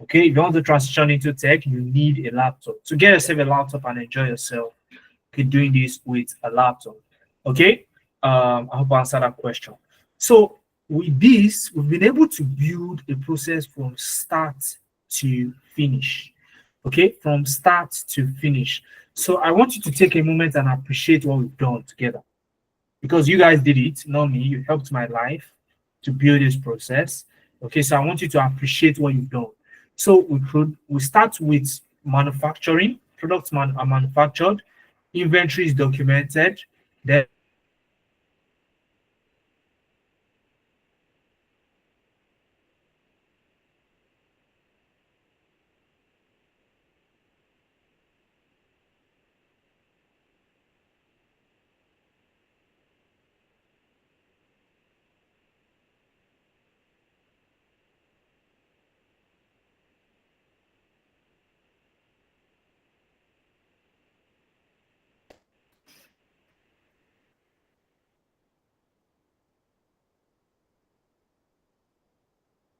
Okay, if you want to transition into tech, you need a laptop. So get yourself a laptop and enjoy yourself. Okay, doing this with a laptop. Okay, I hope I answered that question. So with this, we've been able to build a process from start to finish. Okay, from start to finish. So I want you to take a moment and appreciate what we've done together, because you guys did it, not me. You helped my life to build this process. Okay, so I want you to appreciate what you've done. So we start with manufacturing. Products are manufactured, inventory is documented, then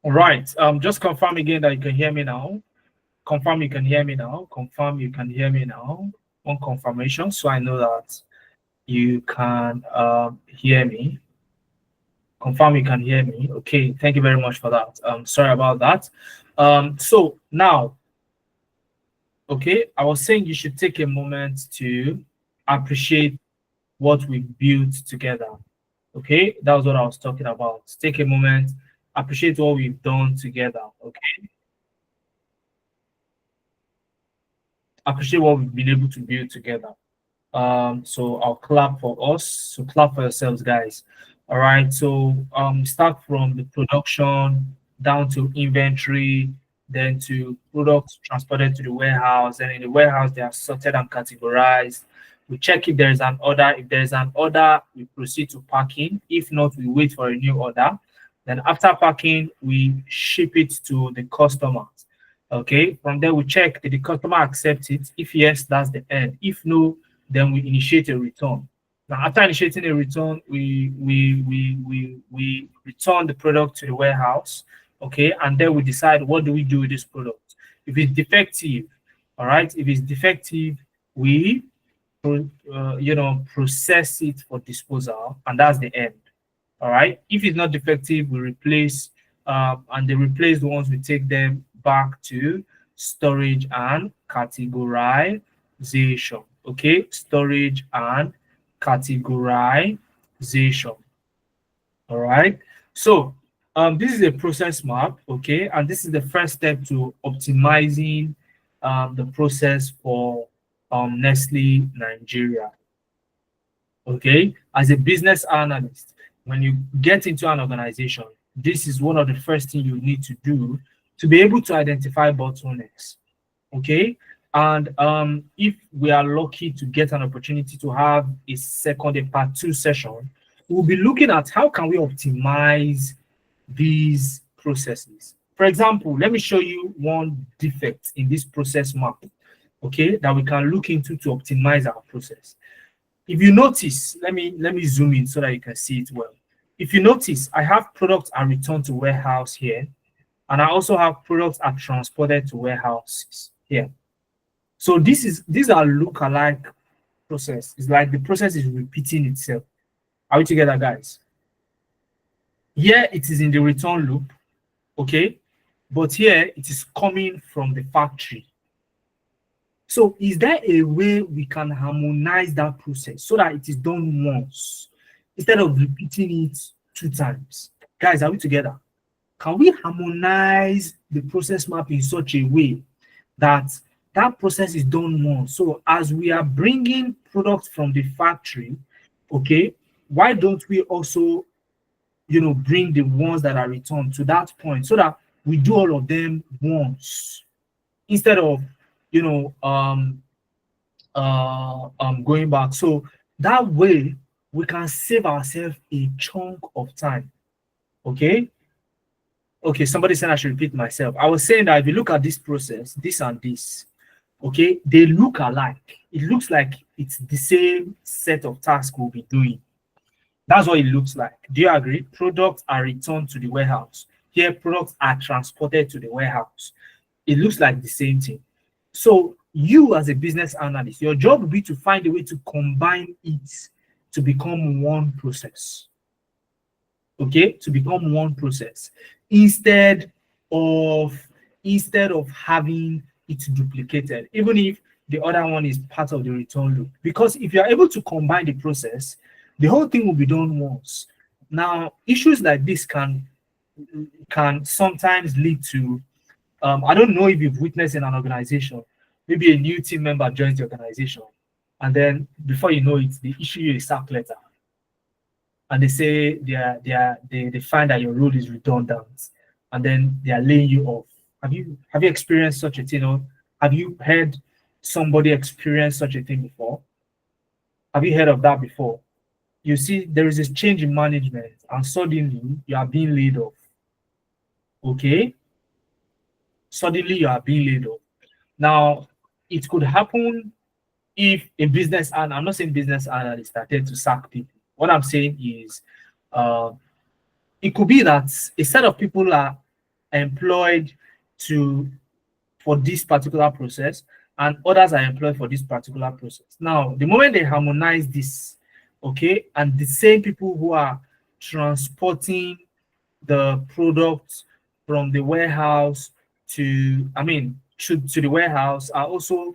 all right. Just confirm again that you can hear me now. Confirm you can hear me now. Confirm you can hear me now. On confirmation, so I know that you can hear me. Confirm you can hear me. Okay, thank you very much for that. Sorry about that. So now, okay, I was saying you should take a moment to appreciate what we built together. Okay, that was what I was talking about. Take a moment, appreciate what we've done together. Okay, appreciate what we've been able to build together. So I'll clap for us. So clap for yourselves, guys. All right. So start from the production down to inventory, then to products transported to the warehouse. And in the warehouse, they are sorted and categorized. We check if there is an order. If there is an order, we proceed to packing. If not, we wait for a new order. Then after packing, we ship it to the customer. Okay. From there, we check if the customer accepts it. If yes, that's the end. If no, then we initiate a return. Now, after initiating a return, we return the product to the warehouse, okay, and then we decide what do we do with this product. If it's defective, all right, if it's defective, we process it for disposal, and that's the end. All right. If it's not defective, we replace, and the replaced ones we take them back to storage and categorization. Okay, storage and categorization. All right. So this is a process map. Okay, and this is the first step to optimizing the process for Nestle Nigeria. Okay, as a business analyst, when you get into an organization, this is one of the first things you need to do to be able to identify bottlenecks. Okay, And if we are lucky to get an opportunity to have a part two session, we'll be looking at how can we optimize these processes. For example, let me show you one defect in this process map, okay, that we can look into to optimize our process. If you notice, let me zoom in so that you can see it well. If you notice, I have products are returned to warehouse here, and I also have products are transported to warehouses here. So these are look-alike process. It's like the process is repeating itself. Are we together, guys? Here it is in the return loop, okay? But here it is coming from the factory. So is there a way we can harmonize that process so that it is done once instead of repeating it 2 times? Guys, are we together? Can we harmonize the process map in such a way that that process is done once? So as we are bringing products from the factory, okay, why don't we also, bring the ones that are returned to that point so that we do all of them once instead of, going back. So that way we can save ourselves a chunk of time. Okay. Okay, somebody said I should repeat myself. I was saying that if you look at this process, this and this, okay, they look alike. It looks like it's the same set of tasks we'll be doing. That's what it looks like. Do you agree? Products are returned to the warehouse. Here, products are transported to the warehouse. It looks like the same thing. So you as a business analyst, your job will be to find a way to combine it to become one process. Okay, to become one process instead of having it duplicated, even if the other one is part of the return loop. Because if you're able to combine the process, the whole thing will be done once. Now, issues like this can sometimes lead to I don't know if you've witnessed in an organization, maybe a new team member joins the organization, and then before you know it, they issue you a sack letter. And they say they find that your role is redundant, and then they are laying you off. Have you experienced such a thing, or have you heard somebody experience such a thing before? Have you heard of that before? You see, there is this change in management, and suddenly you are being laid off. Okay, suddenly you are being laid off. Now, it could happen if a business, and I'm not saying business analyst started to sack people. What I'm saying is, it could be that a set of people are employed for this particular process, and others are employed for this particular process. Now, the moment they harmonize this, okay, and the same people who are transporting the products from the warehouse to the warehouse are also,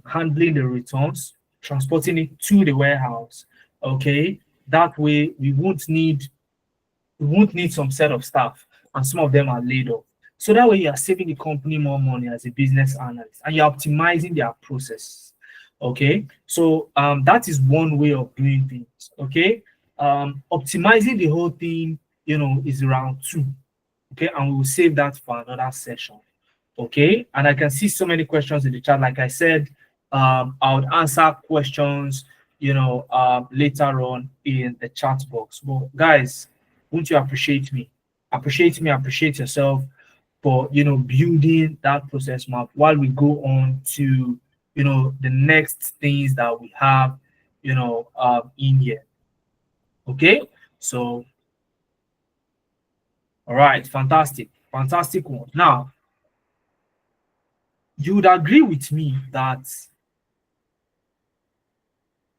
handling the returns, transporting it to the warehouse. Okay, that way we won't need some set of staff, and some of them are laid off. So that way you are saving the company more money as a business analyst, and you're optimizing their process. Okay, so that is one way of doing things. Okay, optimizing the whole thing, is round 2. Okay, and we will save that for another session. Okay, and I can see so many questions in the chat. Like I said, I would answer questions, later on in the chat box. But guys, won't you appreciate me? Appreciate yourself for building that process map while we go on to the next things that we have in here. Okay, so all right, fantastic one. Now, you would agree with me that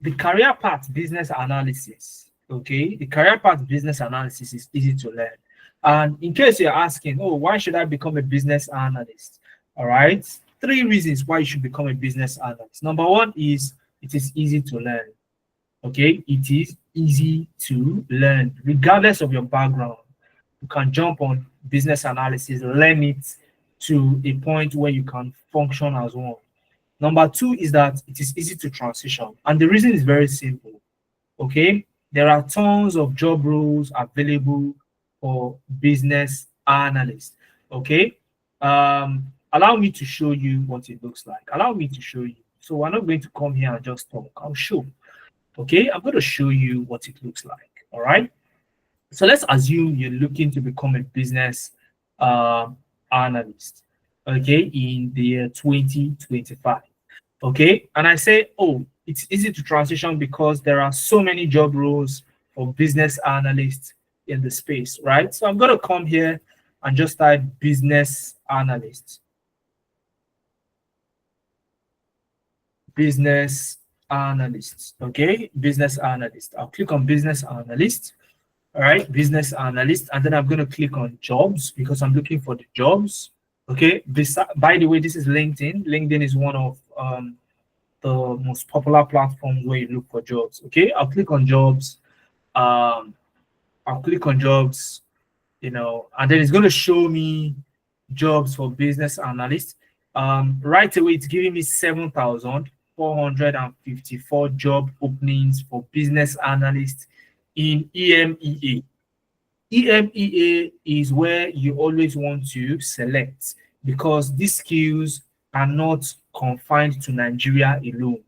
the career path business analysis, okay, the career path business analysis is easy to learn. And in case you're asking, oh, why should I become a business analyst? All right, 3 reasons why you should become a business analyst. Number 1 is it is easy to learn. Okay, it is easy to learn, regardless of your background. You can jump on business analysis, learn it to a point where you can function as one. Number 2 is that it is easy to transition. And the reason is very simple. Okay, there are tons of job roles available for business analysts. Okay, Allow me to show you what it looks like. Allow me to show you. So we're not going to come here and just talk. I'll show. Okay, I'm going to show you what it looks like. All right. So let's assume you're looking to become a business uh, analyst. Okay, in the year 2025. Okay, and I say, oh, it's easy to transition because there are so many job roles for business analysts in the space, right? So I'm going to come here and just type business analyst. Business analyst. Okay, business analyst. I'll click on business analyst. All right, business analyst, and then I'm going to click on jobs because I'm looking for the jobs. Okay, by the way, this is LinkedIn. LinkedIn is one of the most popular platforms where you look for jobs. Okay, I'll click on jobs. Um, I'll click on jobs, and then it's going to show me jobs for business analyst. Right away, it's giving me 7,454 job openings for business analyst in EMEA. EMEA is where you always want to select because these skills are not confined to Nigeria alone.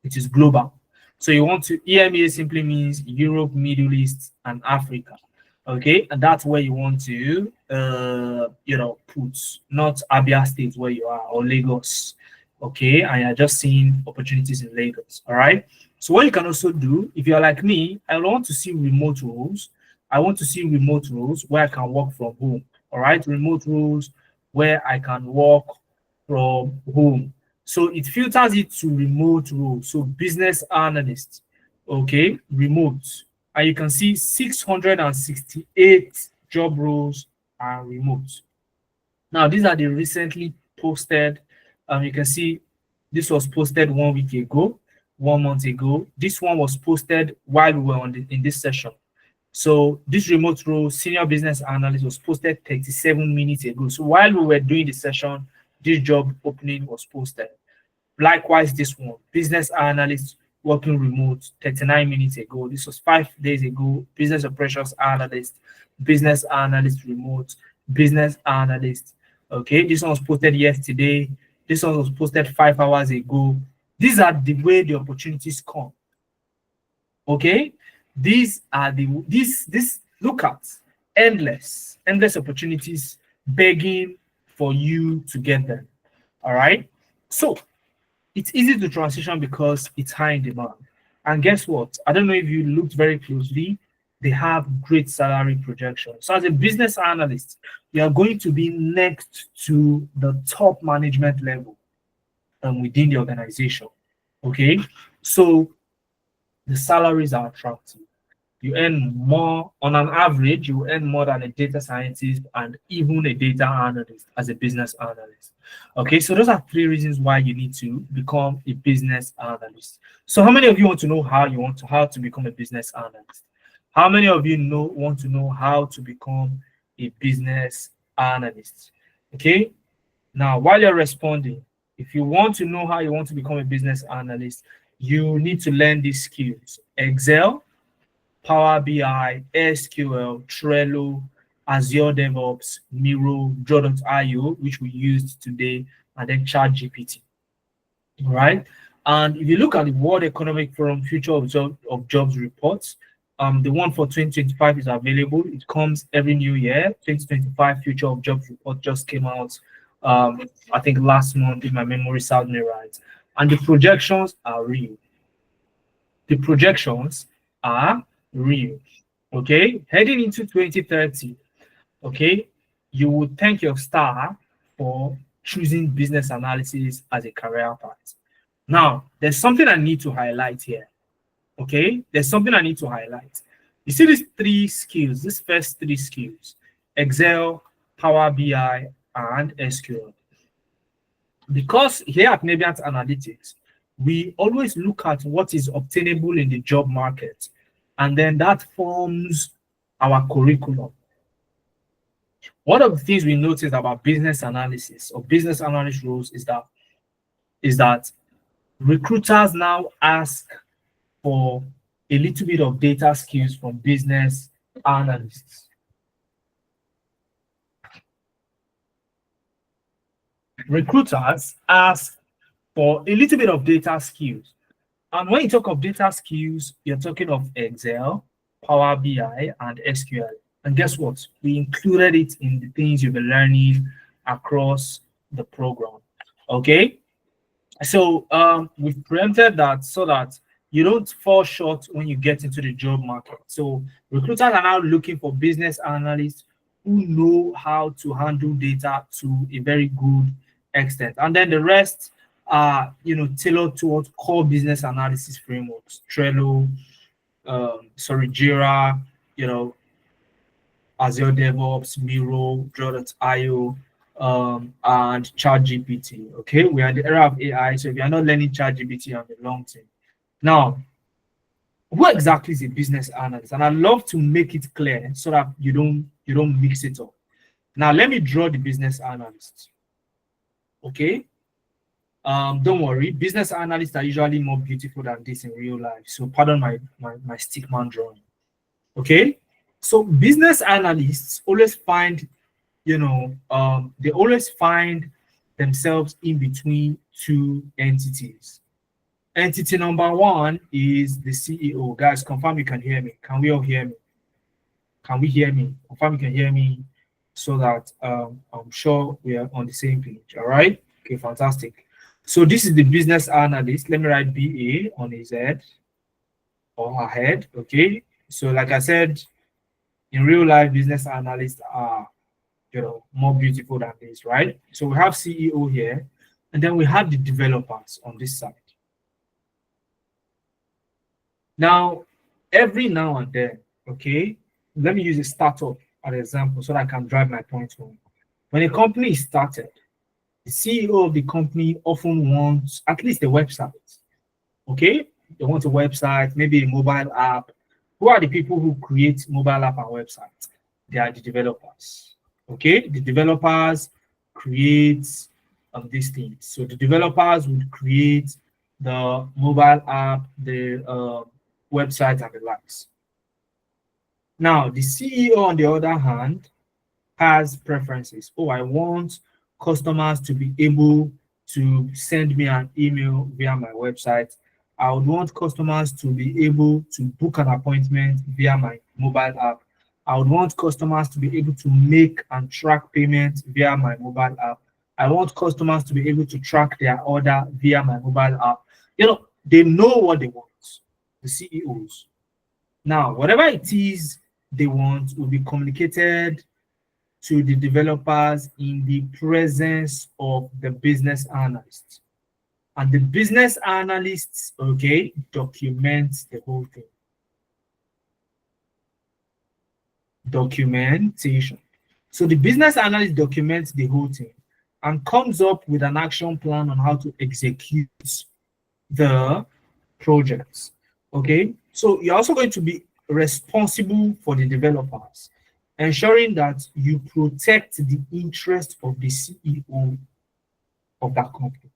It is global. So you want to, EMEA simply means Europe, Middle East, and Africa. Okay, and that's where you want to, put, not Abia State where you are or Lagos. Okay, and you're just seeing opportunities in Lagos. All right. So what you can also do, if you're like me, I want to see remote roles. I want to see remote roles where I can work from home. All right, remote roles where I can work from home. So it filters it to remote roles. So business analyst, okay, remote. And you can see 668 job roles are remote. Now, these are the recently posted. You can see this was posted 1 week ago, 1 month ago. This one was posted while we were in this session. So this remote role, senior business analyst, was posted 37 minutes ago. So while we were doing the session, this job opening was posted. Likewise, this one, business analyst working remote 39 minutes ago. This was 5 days ago. Business operations analyst, business analyst remote, business analyst. Okay, this one was posted yesterday. This one was posted 5 hours ago. These are the way the opportunities come. Okay, these are this look at endless opportunities begging for you to get them. All right, so it's easy to transition because it's high in demand. And guess what? I don't know if you looked very closely, they have great salary projections. So as a business analyst, you are going to be next to the top management level within the organization. Okay, so the salaries are attractive. You earn more on an average, you earn more than a data scientist and even a data analyst as a business analyst. Okay, so those are 3 reasons why you need to become a business analyst. So how many of you want to know how to become a business analyst? How many of you want to know how to become a business analyst? Okay, now while you're responding, if you want to know how you want to become a business analyst, you need to learn these skills: Excel, Power BI, SQL, Trello, Azure DevOps, Miro, Draw.io, which we used today, and then ChatGPT. All right. And if you look at the World Economic Forum Future of Jobs reports, the one for 2025 is available. It comes every new year. 2025 Future of Jobs report just came out, I think last month, if my memory serves me right. And the projections are real. The projections are real. Okay, heading into 2030, okay, you would thank your star for choosing business analysis as a career path. Now, there's something I need to highlight here. Okay, there's something I need to highlight. You see these 3 skills, these first 3 skills: Excel, Power BI, and SQL. Because here at Navient Analytics, we always look at what is obtainable in the job market, and then that forms our curriculum. One of the things we noticed about business analysis or business analyst roles is that recruiters now ask for a little bit of data skills from business analysts. recruiters ask for a little bit of data skills. And when you talk of data skills, you're talking of Excel, Power BI, and SQL. And guess what? We included it in the things you'll be learning across the program. Okay. So we've preempted that so that you don't fall short when you get into the job market. So recruiters are now looking for business analysts who know how to handle data to a very good extent. And then the rest are, tailored towards core business analysis frameworks, Trello, Jira, Azure DevOps, Miro, Draw.io, and ChatGPT. Okay, we are in the era of AI, so if you are not learning ChatGPT on the long term. Now, who exactly is a business analyst? And I love to make it clear so that you don't mix it up. Now, let me draw the business analyst. Okay. Don't worry, business analysts are usually more beautiful than this in real life. So pardon my stickman drawing. Okay. So business analysts always find, they always find themselves in between two entities. Entity number one is the CEO. Guys, confirm you can hear me. Can we all hear me? Can we hear me? Confirm you can hear me so that I'm sure we are on the same page. All right. Okay, fantastic. So this is the business analyst. Let me write BA on his head or her head. Okay. So like I said, in real life, business analysts are, more beautiful than this, right? So we have CEO here, and then we have the developers on this side. Now, every now and then, okay, let me use a startup as an example so that I can drive my point home. When a company is started, the CEO of the company often wants at least a website. Okay, they want a website, maybe a mobile app. Who are the people who create mobile app and websites? They are the developers. Okay, the developers create these things. So the developers would create the mobile app, the website, and the likes. Now, the CEO, on the other hand, has preferences. Oh, I want customers to be able to send me an email via my website. I would want customers to be able to book an appointment via my mobile app. I would want customers to be able to make and track payments via my mobile app. I want customers to be able to track their order via my mobile app. They know what they want, the CEOs. Now, whatever it is they want will be communicated to the developers in the presence of the business analysts. And the business analysts, okay, documents the whole thing. Documentation. So the business analyst documents the whole thing and comes up with an action plan on how to execute the projects. Okay, so you're also going to be responsible for the developers, ensuring that you protect the interest of the CEO of that company.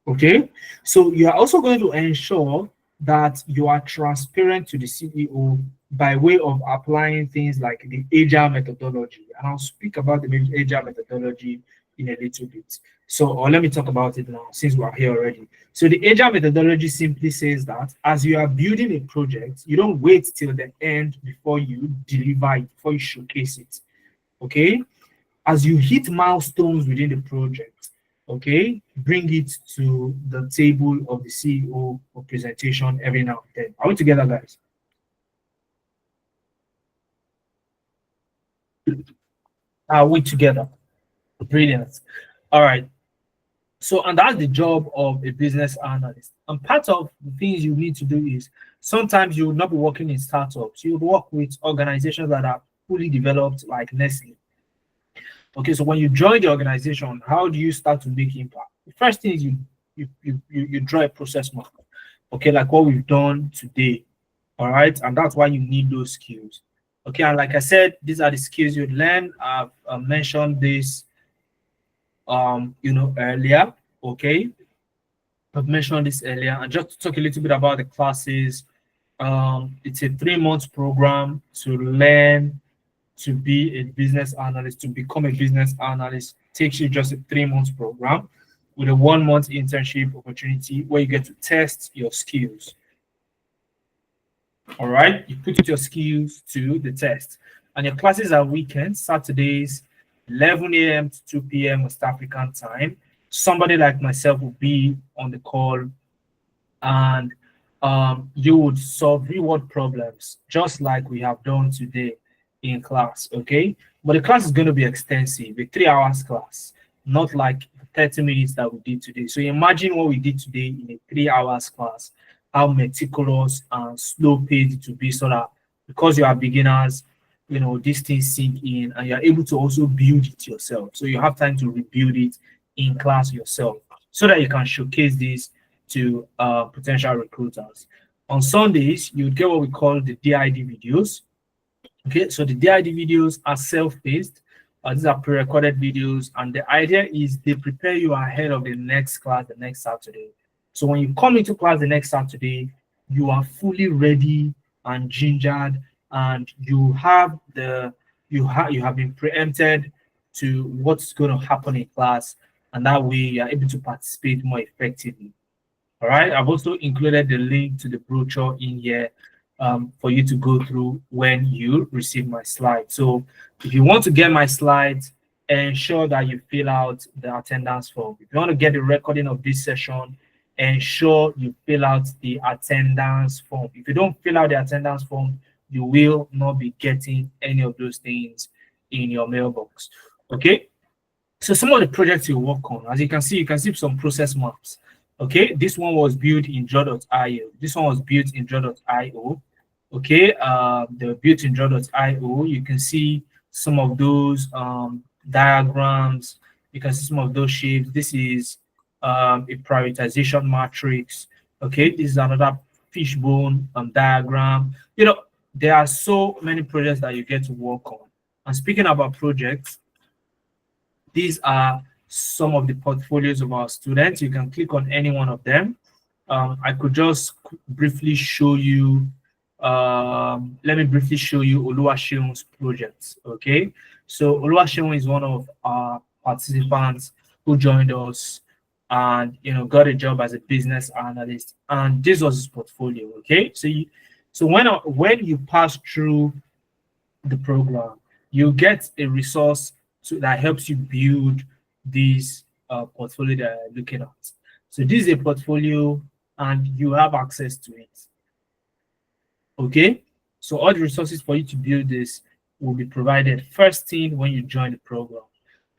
Okay, so you are also going to ensure that you are transparent to the CEO by way of applying things like the Agile methodology. And I'll speak about the Agile methodology in a little bit. So, or let me talk about it now since we're here already. So the Agile methodology simply says that as you are building a project, you don't wait till the end before you deliver it, before you showcase it. Okay, as you hit milestones within the project, okay, bring it to the table of the CEO for presentation every now and then. Are we together, guys? Are we together? Brilliant. All right. So, and that's the job of a business analyst. And part of the things you need to do is sometimes you will not be working in startups. You will work with organizations that are fully developed, like Nestle. Okay, so when you join the organization, how do you start to make impact? The first thing is you draw a process map. Okay, like what we've done today. All right, and that's why you need those skills. Okay, and like I said, these are the skills you'd learn. I've mentioned this earlier. Okay, I've mentioned this earlier, and just to talk a little bit about the classes. It's a 3-month program to learn to be a business analyst, to become a business analyst. takes you just a 3 month program with a 1 month internship opportunity where you get to test your skills. All right, you put your skills to the test, and your classes are weekends, Saturdays, 11 a.m. to 2 p.m. West African time. Somebody like myself will be on the call, and you would solve reward problems just like we have done today in class. Okay, but the class is going to be extensive, a 3 hours class, not like the 30 minutes that we did today. So imagine what we did today in a 3 hours class, how meticulous and slow paced it will be, so that because you are beginners, these things sink in and you're able to also build it yourself. So you have time to rebuild it in class yourself so that you can showcase this to potential recruiters. On Sundays, you would get what we call the DID videos. Okay, so the DID videos are self-paced. These are pre-recorded videos, and the idea is they prepare you ahead of the next class the next Saturday. So when you come into class the next Saturday, you are fully ready and gingered, and you have been preempted to what's going to happen in class, and that way you are able to participate more effectively. All right, I've also included the link to the brochure in here for you to go through when you receive my slides. So if you want to get my slides, ensure that you fill out the attendance form. If you want to get the recording of this session, ensure you fill out the attendance form. If you don't fill out the attendance form, you will not be getting any of those things in your mailbox. Okay, so some of the projects you work on, as you can see some process maps. Okay, this one was built in draw.io. This one was built in draw.io. Okay, they were built in draw.io. You can see some of those diagrams. You can see some of those shapes. This is a prioritization matrix. Okay, this is another fishbone diagram. There are so many projects that you get to work on. And speaking about projects, these are some of the portfolios of our students. You can click on any one of them. I could just briefly show you. Let me briefly show you Oluwaseun's project. Okay, so Oluwaseun is one of our participants who joined us and got a job as a business analyst, and this was his portfolio. Okay, so when you pass through the program, you get a resource that helps you build this portfolio that you're looking at. So this is a portfolio and you have access to it. Okay, so all the resources for you to build this will be provided first thing when you join the program.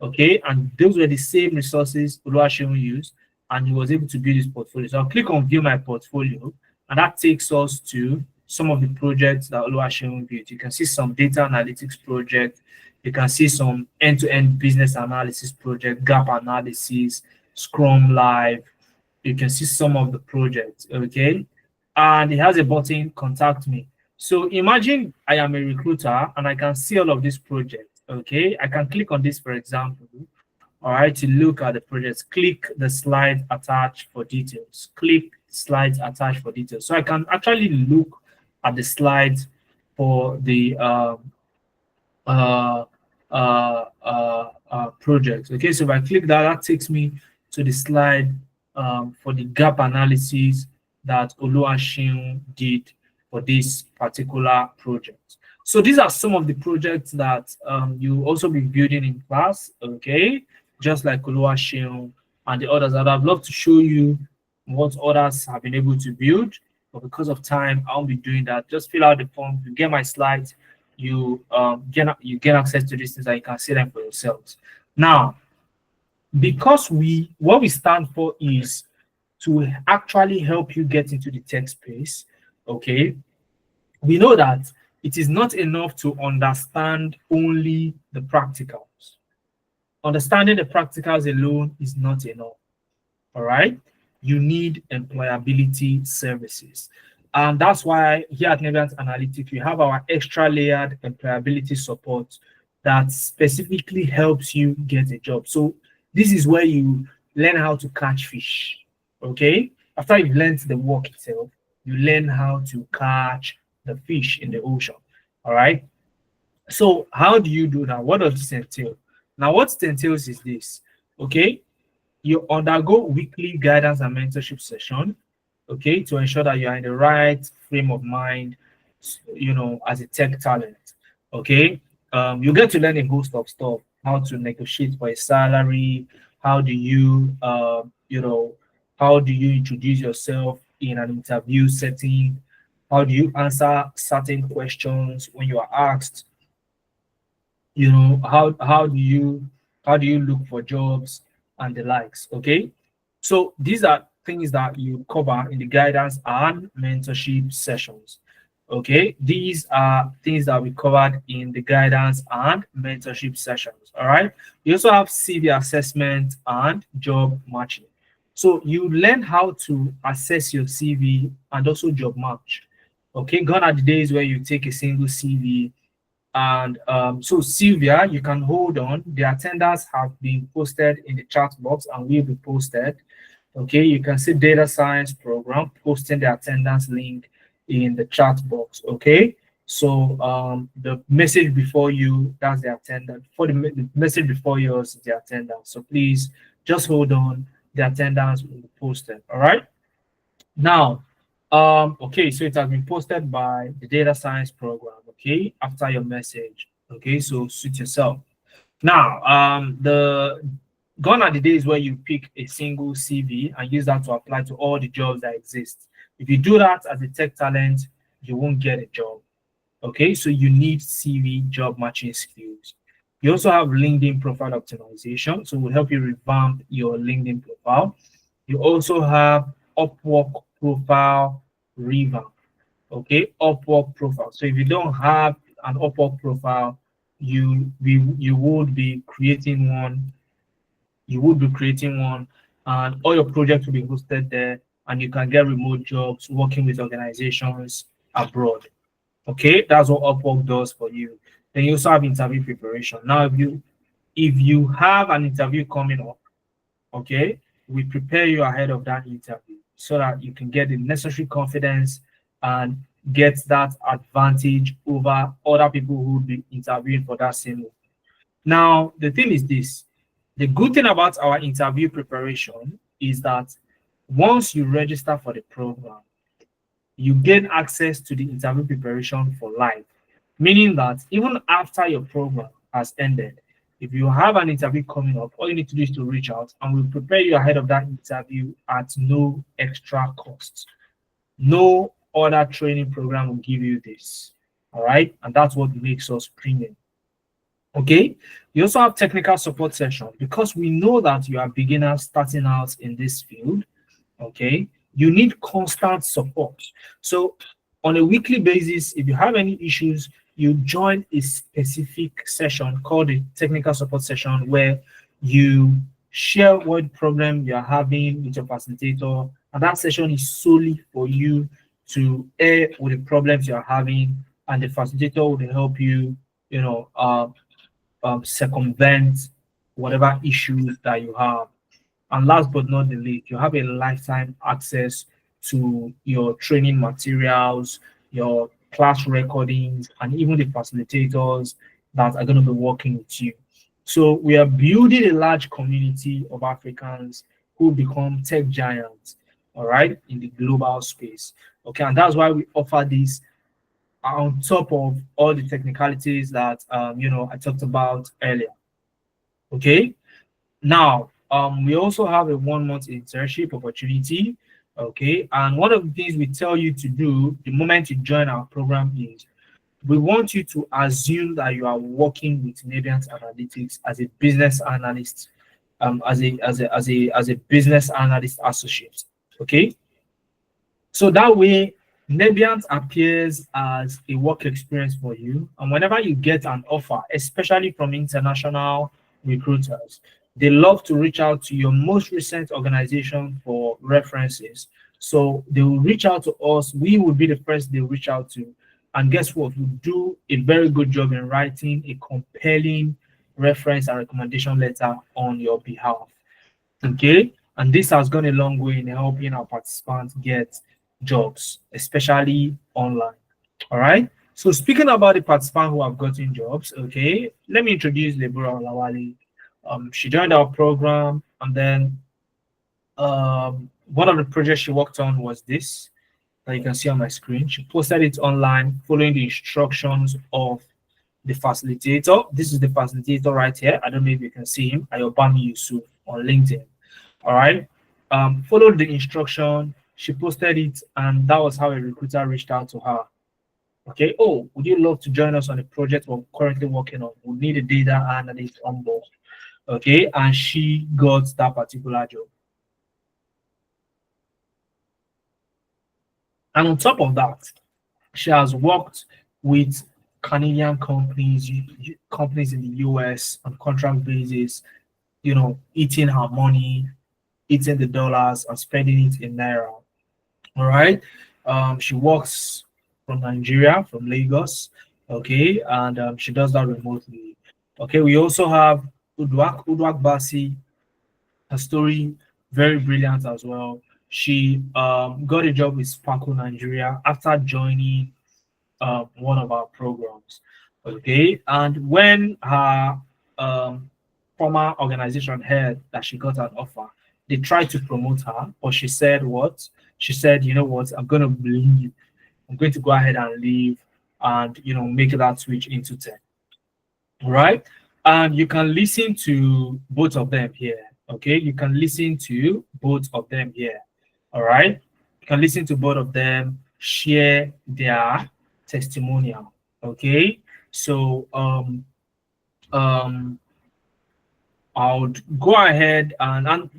Okay, and those were the same resources Oluwaseun used, and he was able to build his portfolio. So I'll click on view my portfolio, and that takes us to some of the projects that Oluwaseun built. You can see some data analytics project. You can see some end-to-end business analysis project, gap analysis, Scrum Live. You can see some of the projects, okay? And it has a button, contact me. So imagine I am a recruiter and I can see all of these projects, okay? I can click on this, for example, all right, to look at the projects. Click the slide attached for details. Click slides attached for details. So I can actually look at the slides for the project. Okay, so if I click that, that takes me to the slide for the gap analysis that Oluwaseun did for this particular project. So these are some of the projects that you also be building in class, okay, just like Oluwaseun and the others. I'd love to show you what others have been able to build, but because of time, I won't be doing that. Just fill out the form, you get my slides, you get access to these things, and you can see them for yourselves. Now, because what we stand for is to actually help you get into the tech space, okay, we know that it is not enough to understand only the practicals. Understanding the practicals alone is not enough, all right? You need employability services. And that's why here at Neviant Analytics, we have our extra layered employability support that specifically helps you get a job. So this is where you learn how to catch fish, okay? After you've learned the work itself, you learn how to catch the fish in the ocean, all right? So how do you do that? What does this entail? Now, what it entails is this, okay? You undergo weekly guidance and mentorship session, okay, to ensure that you are in the right frame of mind, as a tech talent, okay. You get to learn a host of stuff: how to negotiate for a salary, how do you, how do you introduce yourself in an interview setting, how do you answer certain questions when you are asked, how do you look for jobs and the likes, okay. So these are things that you cover in the guidance and mentorship sessions, okay. These are things that we covered in the guidance and mentorship sessions. All right. You also have CV assessment and job matching. So you learn how to assess your CV and also job match, okay. Gone are the days where you take a single CV and so, Sylvia, you can hold on. The attendance have been posted in the chat box and will be posted. Okay, you can see data science program posting the attendance link in the chat box. Okay, so the message before you, that's the attendance. The message before yours is the attendance. So please just hold on. The attendance will be posted. All right. Now, okay, so it has been posted by the data science program, okay, after your message. Okay, so suit yourself. Now, the gone are the days where you pick a single CV and use that to apply to all the jobs that exist. If you do that as a tech talent, you won't get a job. Okay, so you need CV job matching skills. You also have LinkedIn profile optimization, so we'll help you revamp your LinkedIn profile. You also have Upwork profile revamp. Okay, Upwork profile. So if you don't have an Upwork profile, you would be creating one. You would be creating one, and all your projects will be hosted there, and you can get remote jobs working with organizations abroad. Okay, that's what Upwork does for you. Then you also have interview preparation. Now, if you have an interview coming up, okay, we prepare you ahead of that interview so that you can get the necessary confidence and get that advantage over other people who will be interviewing for that same role. Now, the thing is this: the good thing about our interview preparation is that once you register for the program, you gain access to the interview preparation for life, meaning that even after your program has ended, if you have an interview coming up, all you need to do is to reach out and we'll prepare you ahead of that interview at no extra cost. No other training program will give you this. All right. And that's what makes us premium. Okay. You also have technical support session because we know that you are beginners starting out in this field. Okay, you need constant support. So on a weekly basis, if you have any issues, you join a specific session called a technical support session where you share what problem you're having with your facilitator, and that session is solely for you to air with the problems you're having, and the facilitator will help you, circumvent whatever issues that you have. And last but not the least, you have a lifetime access to your training materials, your class recordings, and even the facilitators that are going to be working with you. So we are building a large community of Africans who become tech giants, all right, in the global space. Okay, and that's why we offer this on top of all the technicalities that I talked about earlier. Okay. Now, we also have a 1 month internship opportunity. Okay. And one of the things we tell you to do the moment you join our program is we want you to assume that you are working with Naviant Analytics as a business analyst, as a business analyst associate. Okay. So that way, Nebiant appears as a work experience for you. And whenever you get an offer, especially from international recruiters, they love to reach out to your most recent organization for references. So they will reach out to us. We will be the first they reach out to. And guess what? We do a very good job in writing a compelling reference and recommendation letter on your behalf. Okay. And this has gone a long way in helping our participants get jobs, especially online. All right. So speaking about the participants who have gotten jobs, okay, let me introduce Deborah Olawale. She joined our program, and then one of the projects she worked on was this that you can see on my screen. She posted it online following the instructions of the facilitator. This is the facilitator right here. I don't know if you can see him, Ayobami Yusuf on LinkedIn. All right. Followed the instruction. She posted it, and that was how a recruiter reached out to her. Okay. Oh, would you love to join us on a project we're currently working on? We need a data analyst on board. Okay. And she got that particular job. And on top of that, she has worked with Canadian companies, companies in the US on contract basis, eating her money, eating the dollars and spending it in Naira. All right. She works from Nigeria, from Lagos. Okay. And she does that remotely. Okay. We also have Udwak Basi. Her story, very brilliant as well. She got a job with Sparkle Nigeria after joining one of our programs. Okay, and when her former organization heard that she got an offer, they tried to promote her, but she said what? She said, you know what, I'm going to leave. I'm going to go ahead and leave and make that switch into tech. Right? And you can listen to both of them here. Okay, you can listen to both of them here. All right, you can listen to both of them share their testimonial. Okay, so um I would go ahead and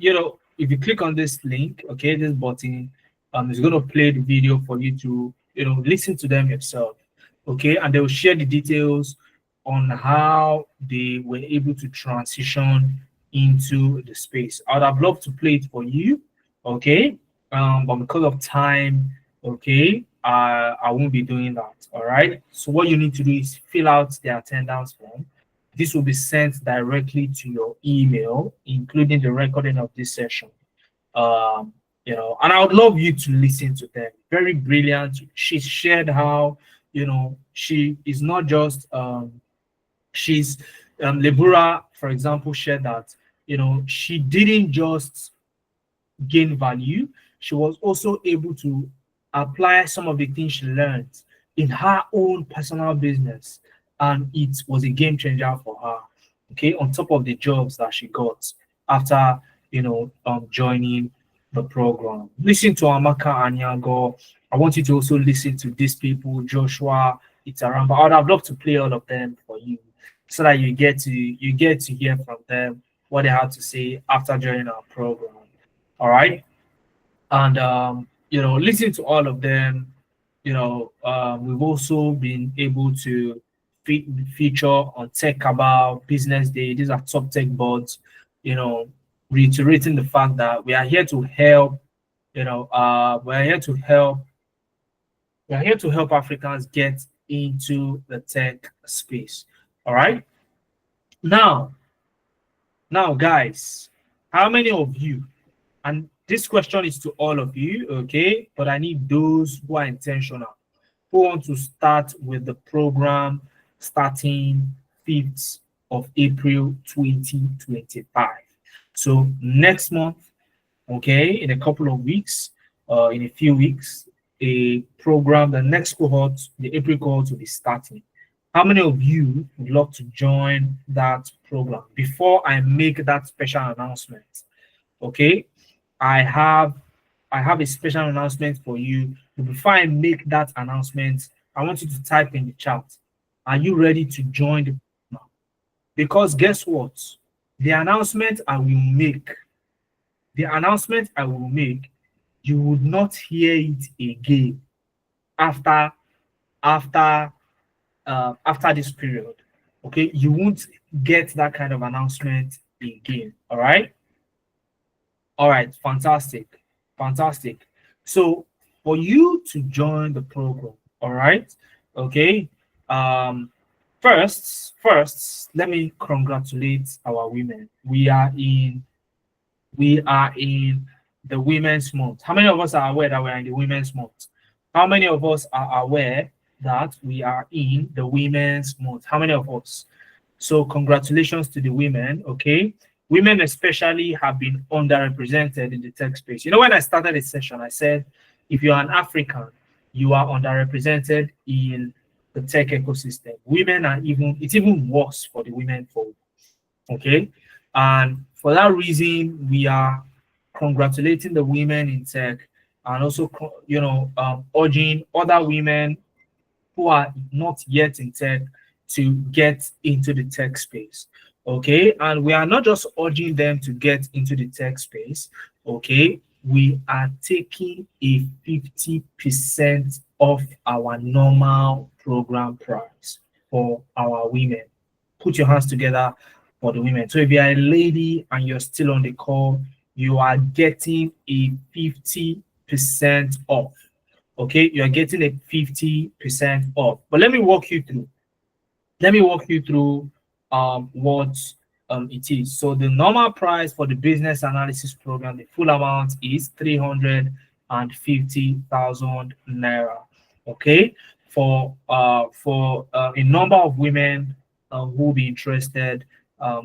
if you click on this link, okay, this button, it's going to play the video for you to listen to them yourself. Okay, and they will share the details on how they were able to transition into the space. I would have loved to play it for you, okay, but because of time, okay, I won't be doing that. All right. So what you need to do is fill out the attendance form. This will be sent directly to your email, including the recording of this session. And I would love you to listen to them. Very brilliant. She shared how, she is not just she's Lebura, for example, shared that, she didn't just gain value, she was also able to apply some of the things she learned in her own personal business, and it was a game changer for her. Okay, on top of the jobs that she got after joining the program. Listen to Amaka Anyango. I want you to also listen to these people, Joshua, Itaramba. I would have loved to play all of them for you so that you get to hear from them what they had to say after joining our program. All right. And listen to all of them. We've also been able to feature on Tech Cabal, Business Day. These are top tech boards, reiterating the fact that we are here to help, we're here to help, Africans get into the tech space. All right. Now, guys, how many of you, and this question is to all of you, okay, but I need those who are intentional, who want to start with the program starting 5th of April 2025. So next month, okay, in a couple of weeks, in a few weeks, a program, the next cohort, the April cohort will be starting. How many of you would love to join that program? Before I make that special announcement, okay, I have a special announcement for you. But before I make that announcement, I want you to type in the chat. Are you ready to join the program? Because guess what? The announcement I will make, you would not hear it again after this period. Okay, you won't get that kind of announcement again. All right. All right, fantastic. So for you to join the program, all right, okay. First, let me congratulate our women. We are in the Women's Month. How many of us are aware that we are in the Women's Month? How many of us are aware that we are in the Women's Month? How many of us? So congratulations to the women, okay? Women especially have been underrepresented in the tech space. You know, when I started this session, I said, if you're an African, you are underrepresented in the tech ecosystem. Women are it's even worse for the women folk, okay? And for that reason, we are congratulating the women in tech and also, urging other women who are not yet in tech to get into the tech space. Okay. And we are not just urging them to get into the tech space. Okay. We are taking a 50% off our normal program price for our women. Put your hands together for the women. So if you are a lady and you're still on the call, you are getting a 50% off. Okay, you're getting a 50% off. But let me walk you through. Let me walk you through what it is. So the normal price for the business analysis program, the full amount is 350,000 naira. Okay, for a number of women who will be interested,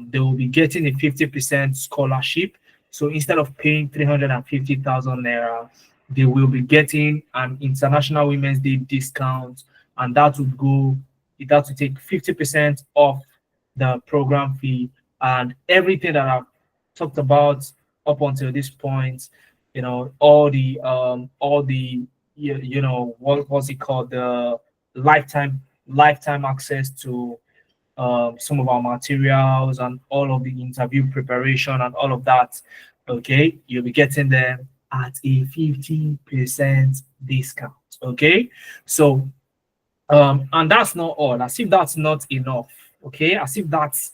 they will be getting a 50% scholarship. So instead of paying 350,000 naira, they will be getting an International Women's Day discount, and that would go, it has to take 50% off the program fee, and everything that I've talked about up until this point, all the what was it called, the lifetime access to some of our materials and all of the interview preparation and all of that. Okay, you'll be getting them at a 50% discount. Okay, so and that's not all. As if that's not enough. Okay, as if that's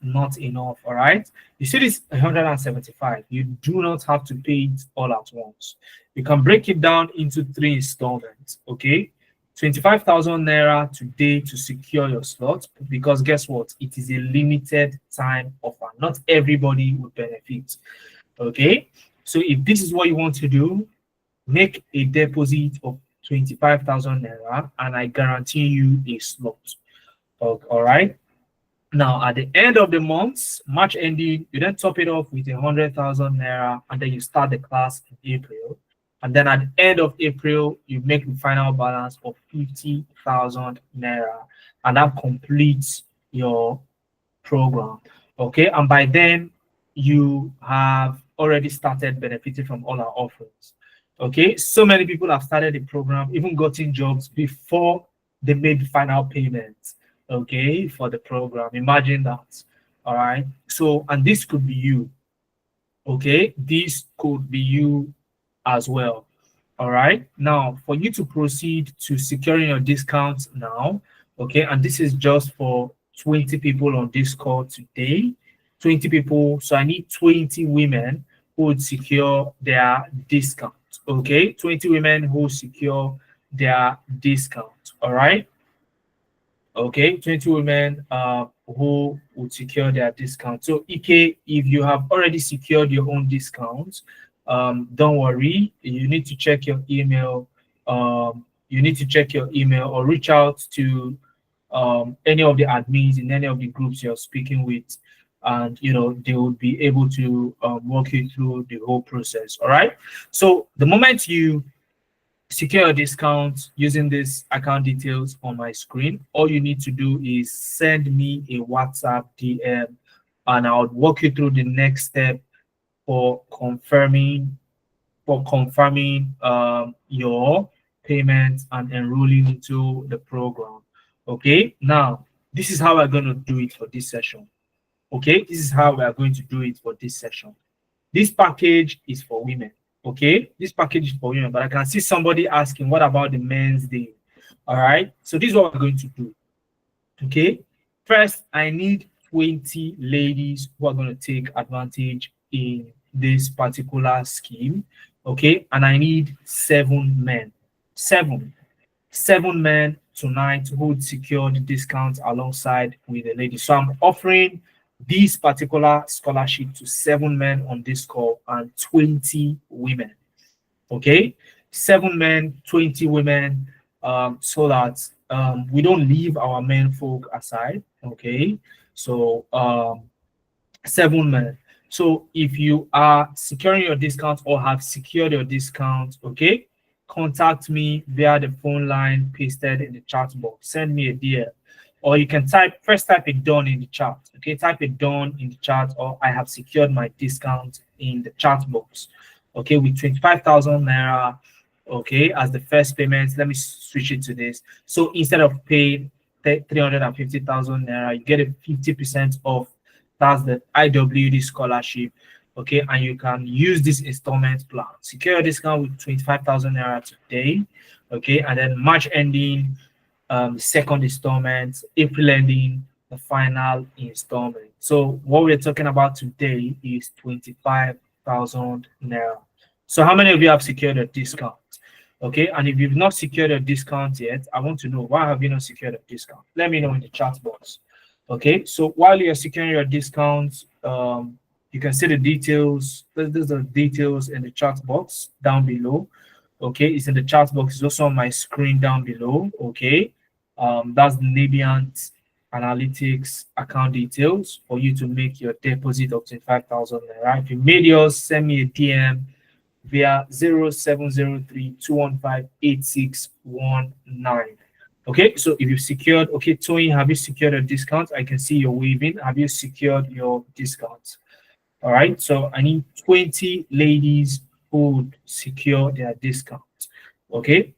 not enough. All right. You see this 175. You do not have to pay it all at once. You can break it down into 3 installments. Okay. 25,000 naira today to secure your slot, because guess what? It is a limited time offer. Not everybody will benefit. Okay. So if this is what you want to do, make a deposit of 25,000 naira and I guarantee you a slot. All right. Now, at the end of the month, March ending, you then top it off with 100,000 naira and then you start the class in April. And then at the end of April, you make the final balance of 50,000 naira, and that completes your program. Okay. And by then, you have already started benefiting from all our offerings. Okay. So many people have started the program, even gotten jobs before they made the final payment. Okay. For the program. Imagine that. All right. So, and this could be you. Okay. This could be you as well. All right. Now, for you to proceed to securing your discounts now, okay, and this is just for 20 people on this call today, 20 people. So I need 20 women who would secure their discount. Okay, 20 women who secure their discount. All right. Okay, 20 women who would secure their discount. So Ike, if you have already secured your own discount, don't worry. You need to check your email. You need to check your email or reach out to any of the admins in any of the groups you're speaking with, and they will be able to walk you through the whole process. All right. So the moment you secure a discount using these account details on my screen, all you need to do is send me a WhatsApp DM and I'll walk you through the next step for confirming your payment and enrolling into the program. Okay, now this is how we're going to do it for this session. Okay, this is how we are going to do it for this session. This package is for women. Okay, this package is for women, but I can see somebody asking, what about the men's day? All right, so this is what we're going to do. Okay, first, I need 20 ladies who are going to take advantage in this particular scheme. Okay, and I need 7 men. Seven men tonight who would secure the discount alongside with the ladies. So I'm offering this particular scholarship to 7 men on this call and 20 women. Okay, 7 men, 20 women, so that we don't leave our men folk aside. Okay, so 7 men. So if you are securing your discount or have secured your discount, okay, contact me via the phone line pasted in the chat box. Send me a DM. Or you can type it done in the chat. Okay, type it done in the chat, or I have secured my discount in the chat box. Okay, with 25,000 naira, okay, as the first payment. Let me switch it to this. So instead of paying 350,000 naira, you get a 50% off. That's the IWD scholarship. Okay, and you can use this installment plan. Secure your discount with 25,000 naira today. Okay, and then March ending, second installment, April ending, the final installment. So what we're talking about today is 25,000 naira. So how many of you have secured a discount? Okay, and if you've not secured a discount yet, I want to know, why have you not secured a discount? Let me know in the chat box. Okay, so while you're securing your discounts, you can see the details. There's the details in the chat box down below. Okay, it's in the chat box. It's also on my screen down below. Okay, that's the Navient Analytics account details for you to make your deposit of 25,000 naira. If you made yours, send me a DM via 0703-215-8619. Okay, so if you've secured, okay, Tony, have you secured a discount? I can see you're waving. Have you secured your discount? All right, so I need 20 ladies who would secure their discount. Okay.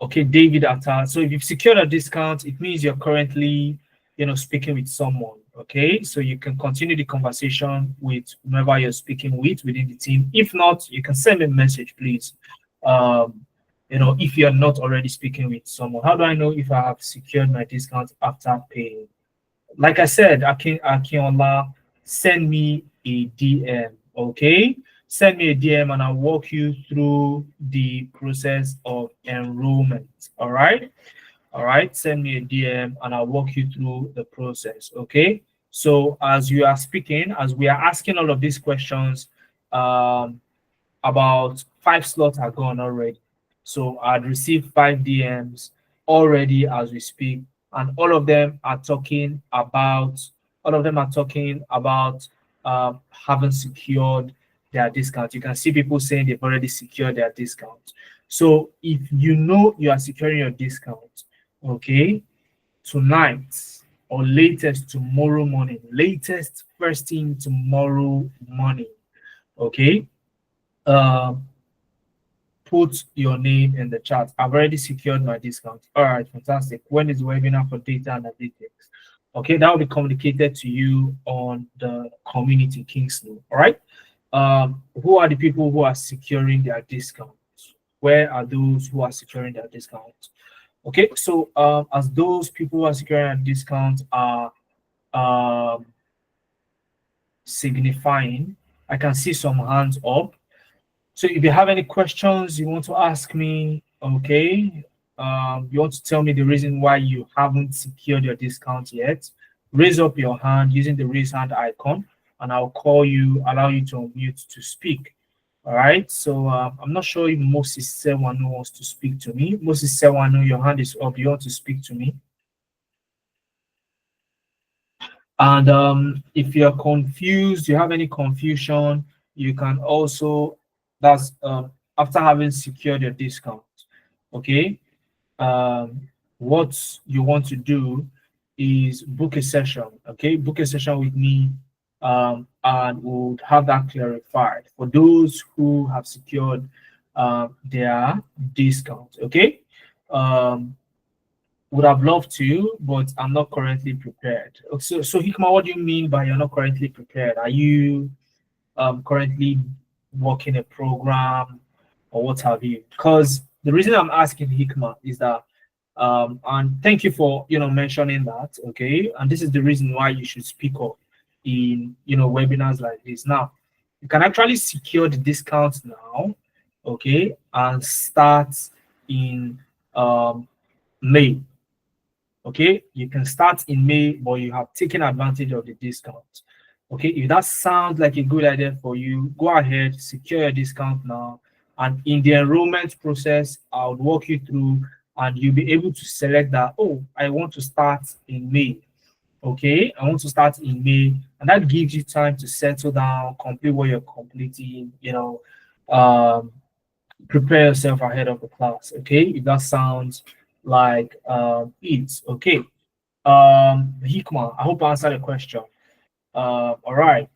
Okay, David Atta. So if you've secured a discount, it means you're currently, speaking with someone. Okay, so you can continue the conversation with whomever you're speaking with within the team. If not, you can send me a message, please. If you're not already speaking with someone, how do I know if I have secured my discount after paying? Like I said, Akinola, send me a DM. Okay, send me a DM and I'll walk you through the process of enrollment. All right. All right, send me a DM and I'll walk you through the process. Okay, so as you are speaking, as we are asking all of these questions, about 5 slots are gone already. So I'd received 5 DMs already as we speak, and all of them are talking about having secured their discount. You can see people saying they've already secured their discount. So if you know you are securing your discount, okay, tonight or latest tomorrow morning, latest first thing tomorrow morning, okay, put your name in the chat. I've already secured my discount. All right, fantastic. When is the webinar for data analytics? Okay, that will be communicated to you on the community Kingsley. All right. Who are the people who are securing their discounts? Where are those who are securing their discounts? Okay, so as those people who are securing a discount are signifying, I can see some hands up. So if you have any questions you want to ask me, okay, you want to tell me the reason why you haven't secured your discount yet, raise up your hand using the raise hand icon, and I'll call you, allow you to unmute to speak. All right, so I'm not sure if Moses Sewano wants to speak to me. Moses Sewano, your hand is up. You want to speak to me? And if you're confused, you have any confusion, you can also, that's after having secured your discount, okay, what you want to do is book a session, okay, book a session with me, and we'll have that clarified for those who have secured their discount, okay. Would have loved to, but I'm not currently prepared. So Hikma, what do you mean by you're not currently prepared? Are you currently working a program or what have you? Because the reason I'm asking Hikma is that, and thank you for mentioning that, okay? And this is the reason why you should speak up in webinars like this. Now, you can actually secure the discounts now, okay, and start in May. Okay, you can start in May, but you have taken advantage of the discount. Okay, if that sounds like a good idea for you, go ahead, secure your discount now, And in the enrollment process, I'll walk you through, and you'll be able to select that, oh, I want to start in May. Okay, I want to start in May, and that gives you time to settle down, complete what you're completing, um, prepare yourself ahead of the class. Okay, if that sounds like it. Okay. Hikma, I hope I answered the question. All right.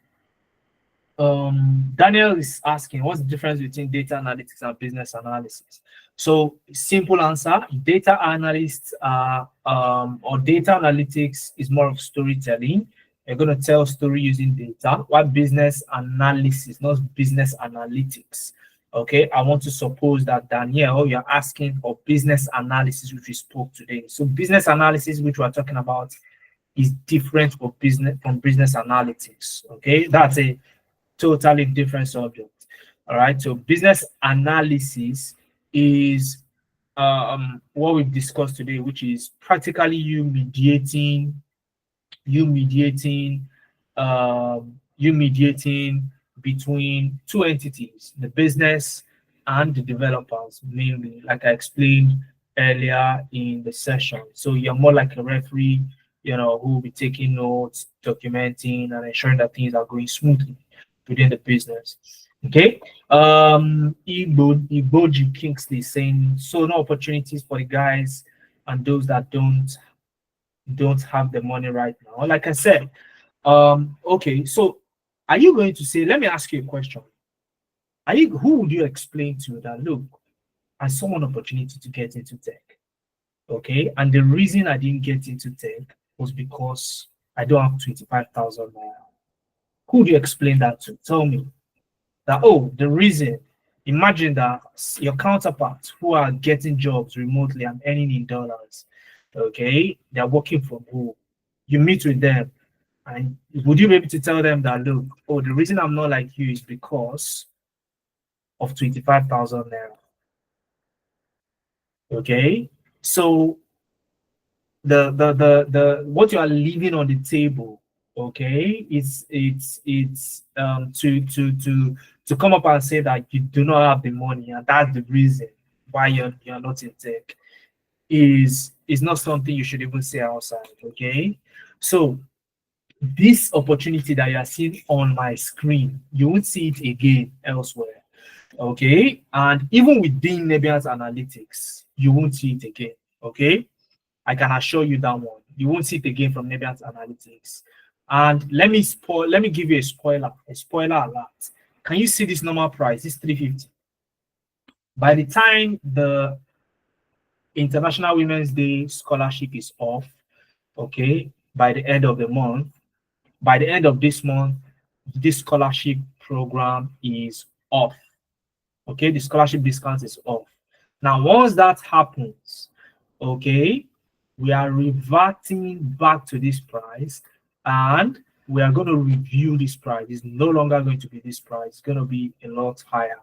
Daniel is asking, what's the difference between data analytics and business analysis? So, simple answer: data analysts are, or data analytics is more of storytelling. You're going to tell story using data. While business analysis, not business analytics. Okay, I want to suppose that Daniel, you're asking for business analysis, which we spoke today. So, business analysis, which we're talking about, is different from business analytics. Okay, that's a totally different subject. All right. So business analysis is what we've discussed today, which is practically you mediating between two entities, the business and the developers, mainly, like I explained earlier in the session. So you're more like a referee, who will be taking notes, documenting, and ensuring that things are going smoothly within the business. Okay. Iboji Kingsley saying, so no opportunities for the guys and those that don't have the money right now. Like I said, okay, so are you going to say, let me ask you a question. Who would you explain to that, look, I saw an opportunity to get into tech, okay, and the reason I didn't get into tech was because I don't have 25,000 naira? Who do you explain that to? Tell me that, oh, the reason, imagine that your counterparts who are getting jobs remotely and earning in dollars, okay, they're working from home. You meet with them, and would you be able to tell them that, look, oh, the reason I'm not like you is because of 25,000 naira? Okay, so the what you are leaving on the table, okay, it's to come up and say that you do not have the money and that's the reason why you're not in tech, is not something you should even say outside. Okay, so this opportunity that you are seeing on my screen, you won't see it again elsewhere. Okay, and even within Nebian's analytics, you won't see it again. Okay, I can assure you that one. You won't see it again from Nebian's analytics. And let me give you a spoiler alert. Can you see this normal price? This 350. By the time the International Women's Day scholarship is off, okay, by the end of the month, by the end of this month, this scholarship program is off. Okay, the scholarship discount is off. Now, once that happens, okay, we are reverting back to this price and we are going to review this price. It's no longer going to be this price, it's going to be a lot higher.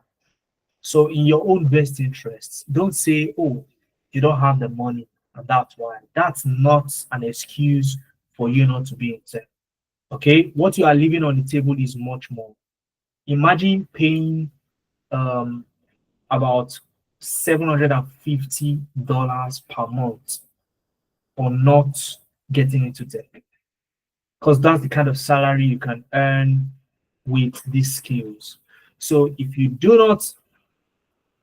So, in your own best interests, don't say, oh, you don't have the money and that's why. That's not an excuse for you not to be in tech. Okay, what you are leaving on the table is much more. Imagine paying about $750 per month for not getting into tech, because that's the kind of salary you can earn with these skills. So if you do not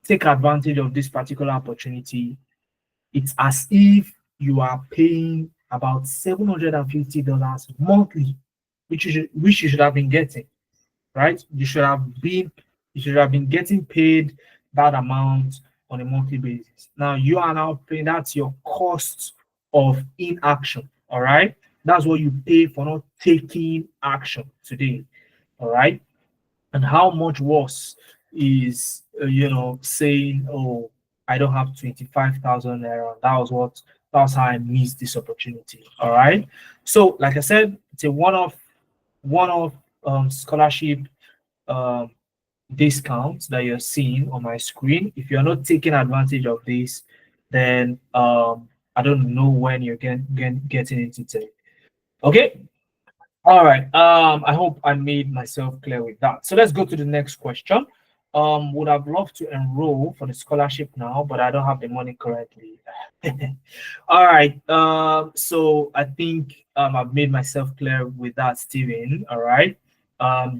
take advantage of this particular opportunity, it's as if you are paying about $750 monthly, which you should have been getting, right? You should have been getting paid that amount on a monthly basis. Now you are now paying, that's your cost of inaction. All right. That's what you pay for not taking action today. All right. And how much worse is saying, oh, I don't have 25,000 naira. That's how I missed this opportunity. All right. So, like I said, it's a one-off scholarship um, discounts that you're seeing on my screen. If you're not taking advantage of this, then I don't know when you're getting into tech. Okay. All right. I hope I made myself clear with that. So let's go to the next question. Would have loved to enroll for the scholarship now, but I don't have the money currently. All right. So I think I've made myself clear with that, Steven. All right.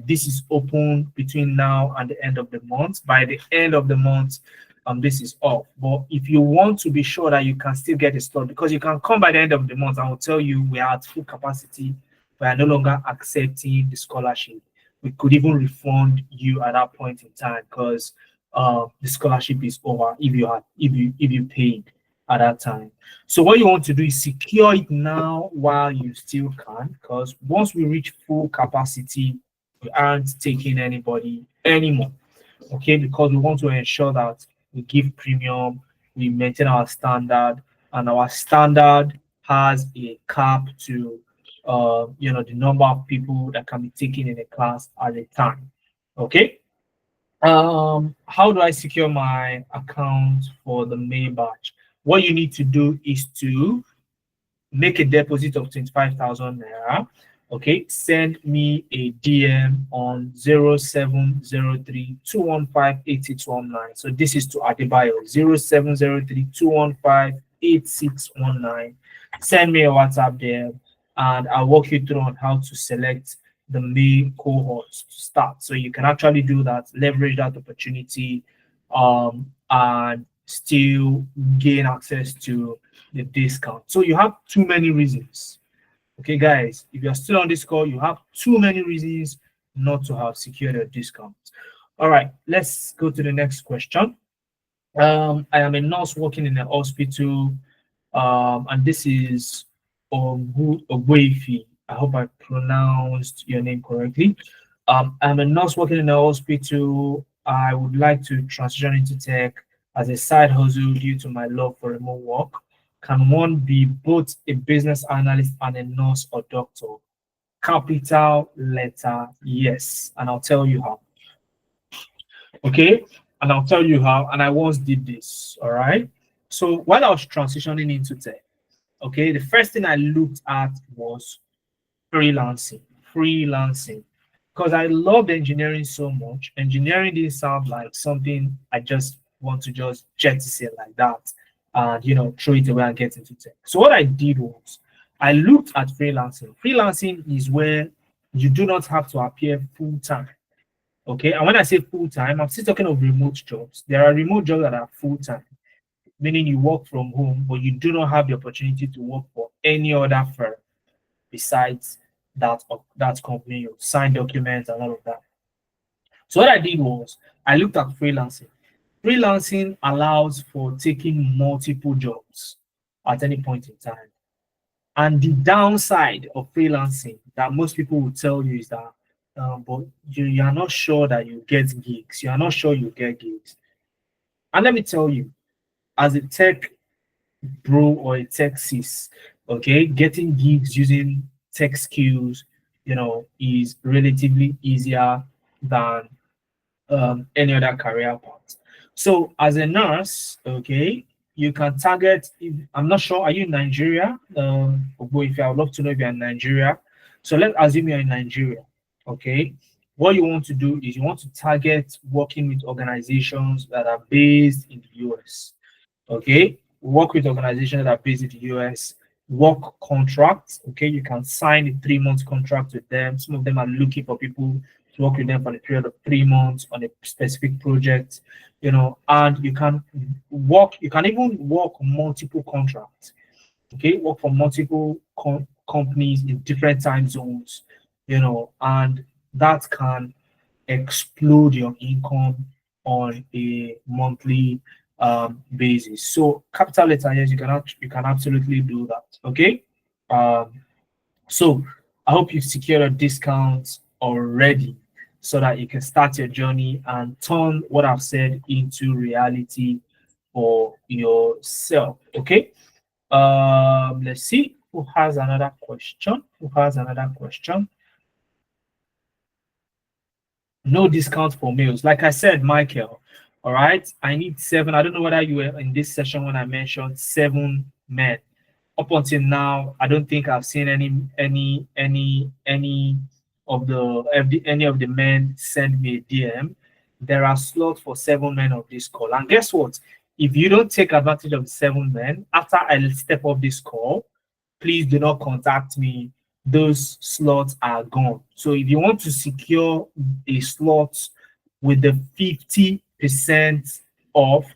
This is open between now and the end of the month. By the end of the month, this is off. But if you want to be sure that you can still get a slot, because you can come by the end of the month, I will tell you we are at full capacity. We are no longer accepting the scholarship. We could even refund you at that point in time because the scholarship is over if you paid at that time. So what you want to do is secure it now while you still can, because once we reach full capacity, we aren't taking anybody anymore. Okay, because we want to ensure that we give premium, we maintain our standard, and our standard has a cap to the number of people that can be taken in a class at a time. Okay. How do I secure my account for the May batch? What you need to do is to make a deposit of 25,000 naira. Okay, send me a DM on 0703 215 8619. So this is to Adebayo 0703 215 8619. Send me a WhatsApp there, and I'll walk you through on how to select the main cohorts to start. So you can actually do that, leverage that opportunity, and still gain access to the discount. So you have too many reasons. Okay, guys, if you're still on this call, you have too many reasons not to have secured a discount. All right, let's go to the next question. I am a nurse working in a hospital, and this is Ogwefi. I hope I pronounced your name correctly. I'm a nurse working in a hospital. I would like to transition into tech as a side hustle due to my love for remote work. Can one be both a business analyst and a nurse or doctor? Capital letter yes, and I'll tell you how. Okay, and I'll tell you how. And I once did this. All right. So while I was transitioning into tech, okay, the first thing I looked at was freelancing, freelancing, because I loved engineering so much. Engineering didn't sound like something I just want to just jettison like that and throw it away and get into tech. So what I did was I looked at freelancing. Freelancing is where you do not have to appear full time. Okay, and when I say full time, I'm still talking of remote jobs. There are remote jobs that are full time, meaning you work from home, but you do not have the opportunity to work for any other firm besides that company. You sign documents and all of that. So what I did was I looked at freelancing. Freelancing allows for taking multiple jobs at any point in time. And the downside of freelancing that most people will tell you is that, but you are not sure that you get gigs. You are not sure you get gigs. And let me tell you, as a tech bro or a tech sis, okay, getting gigs using tech skills, is relatively easier than any other career path. So as a nurse, okay, you can target. I'm not sure. Are you in Nigeria? If I would love to know if you're in Nigeria. So let's assume you're in Nigeria. Okay. What you want to do is you want to target working with organizations that are based in the US. Okay. Work with organizations that are based in the US. Work contracts. Okay. You can sign a 3 month contract with them. Some of them are looking for people to work with them for a period of 3 months on a specific project, and you can even work multiple contracts. Okay, work for multiple companies in different time zones, and that can explode your income on a monthly basis. So capital letter, yes, you can absolutely do that. Okay. So I hope you've secured a discount already so that you can start your journey and turn what I've said into reality for yourself. Okay. Let's see who has another question. No discount for males. Like I said, Michael. All right. I need 7. I don't know whether you were in this session when I mentioned 7 men. Up until now, I don't think I've seen any of the men send me a DM. there are slots for 7 men of this call. And guess what? If you don't take advantage of the 7 men after I step off this call, please do not contact me. Those slots are gone. So if you want to secure a slot with the 50% off,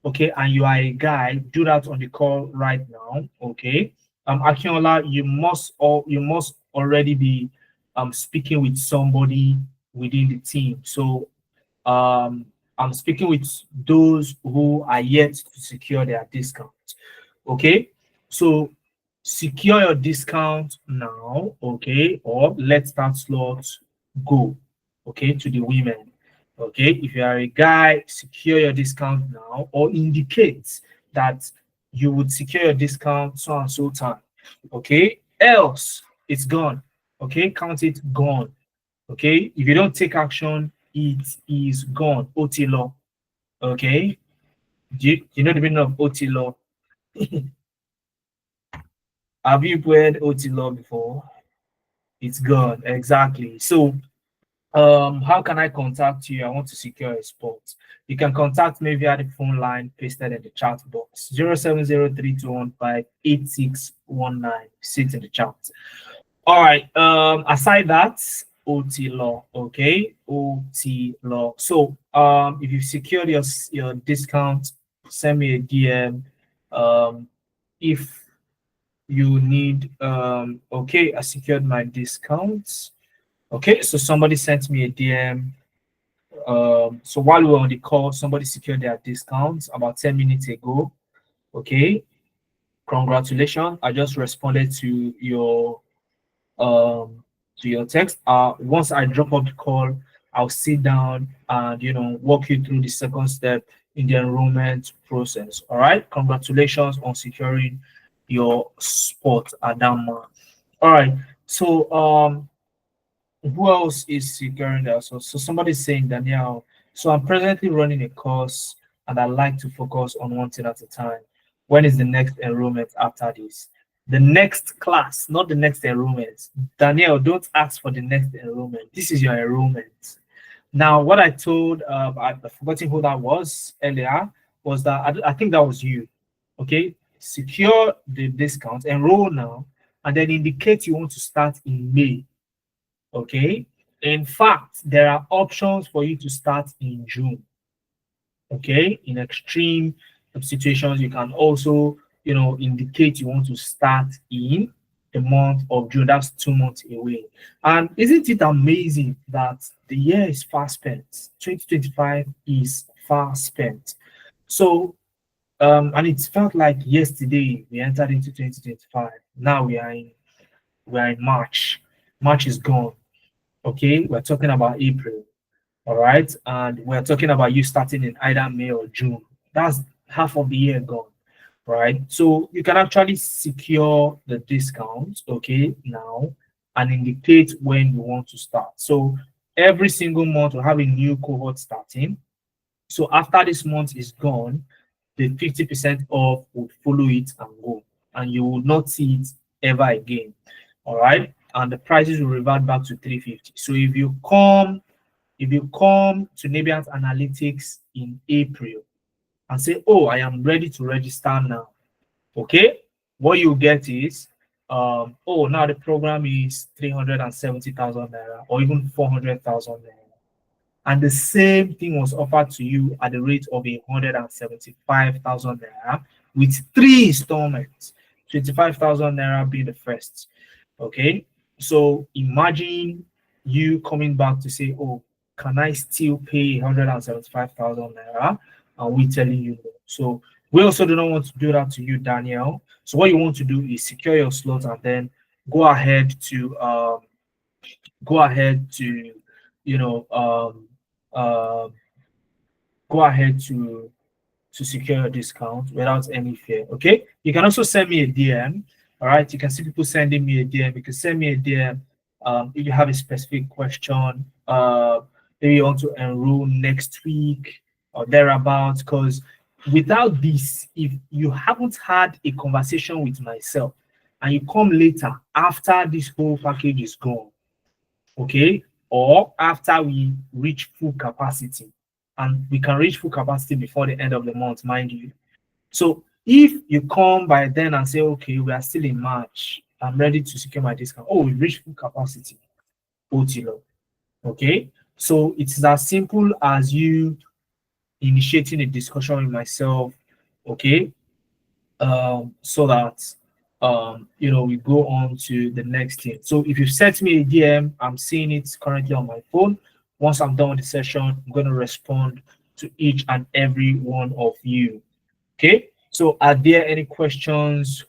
okay, and you are a guy, do that on the call right now, okay. Akinola, you must already be speaking with somebody within the team. So I'm speaking with those who are yet to secure their discount. Okay, so secure your discount now, okay, or let that slot go, okay, to the women. Okay, if you are a guy, secure your discount now, or indicate that you would secure your discount so and so time. Okay, else it's gone. Okay, count it gone. Okay, if you don't take action, it is gone. OT law. Okay, do you know the meaning of OT law? Have you played OT law before? It's gone. Exactly. So, how can I contact you? I want to secure a spot. You can contact me via the phone line pasted in the chat box 07032158619. Sit in the chat. All right. Aside that, OT law. Okay, OT law. So, if you've secured your discount, send me a DM. If you need okay, I secured my discounts. Okay, so somebody sent me a DM. So while we were on the call, somebody secured their discounts about 10 minutes ago. Okay, congratulations. I just responded to your text. Once I drop off the call, I'll sit down and walk you through the second step in the enrollment process. All right, congratulations on securing your spot at that month. All right, so who else is securing that? So somebody's saying, Danielle, so I'm presently running a course and I like to focus on one thing at a time. When is the next enrollment after this? The next class, not the next enrollment. Danielle, don't ask for the next enrollment. This is your enrollment. Now, what I told, I've forgotten who that was earlier, was that I think that was you. Okay, secure the discount, enroll now, and then indicate you want to start in May. Okay, in fact, there are options for you to start in June. Okay, in extreme situations, you can also indicate you want to start in the month of June. That's 2 months away. And isn't it amazing that the year is fast spent? 2025 is fast spent. So and it felt like yesterday we entered into 2025. Now we are in March. March is gone. Okay, we're talking about April. All right, and we're talking about you starting in either May or June. That's half of the year gone, right? So you can actually secure the discount, okay, now, and indicate when you want to start. So every single month we have a new cohort starting. So after this month is gone, the 50% off will follow it and go, and you will not see it ever again. All right, and the prices will revert back to 350. So if you come to Nebiant Analytics in April and say, oh, I am ready to register now, okay, what you get is, oh, now the program is 370,000 naira or even 400,000 naira. And the same thing was offered to you at the rate of 175,000 naira with 3 installments, 25,000 naira being the first. Okay, so imagine you coming back to say, oh, can I still pay 175,000 naira? And we telling you no. So we also do not want to do that to you, Daniel. So what you want to do is secure your slot and then go ahead to go ahead to you know uh, go ahead to secure a discount without any fear. Okay, you can also send me a DM. All right, you can see people sending me a DM. You can send me a DM if you have a specific question. Maybe you want to enroll next week or thereabouts. Because without this, if you haven't had a conversation with myself and you come later after this whole package is gone, okay, or after we reach full capacity, and we can reach full capacity before the end of the month, mind you. So if you come by then and say, okay, we are still in March, I'm ready to secure my discount. Oh, we reached full capacity, OTLO. Okay. So it's as simple as you initiating a discussion with myself, okay, so that we go on to the next thing. So if you sent me a DM, I'm seeing it currently on my phone. Once I'm done with the session, I'm going to respond to each and every one of you. Okay. So are there any questions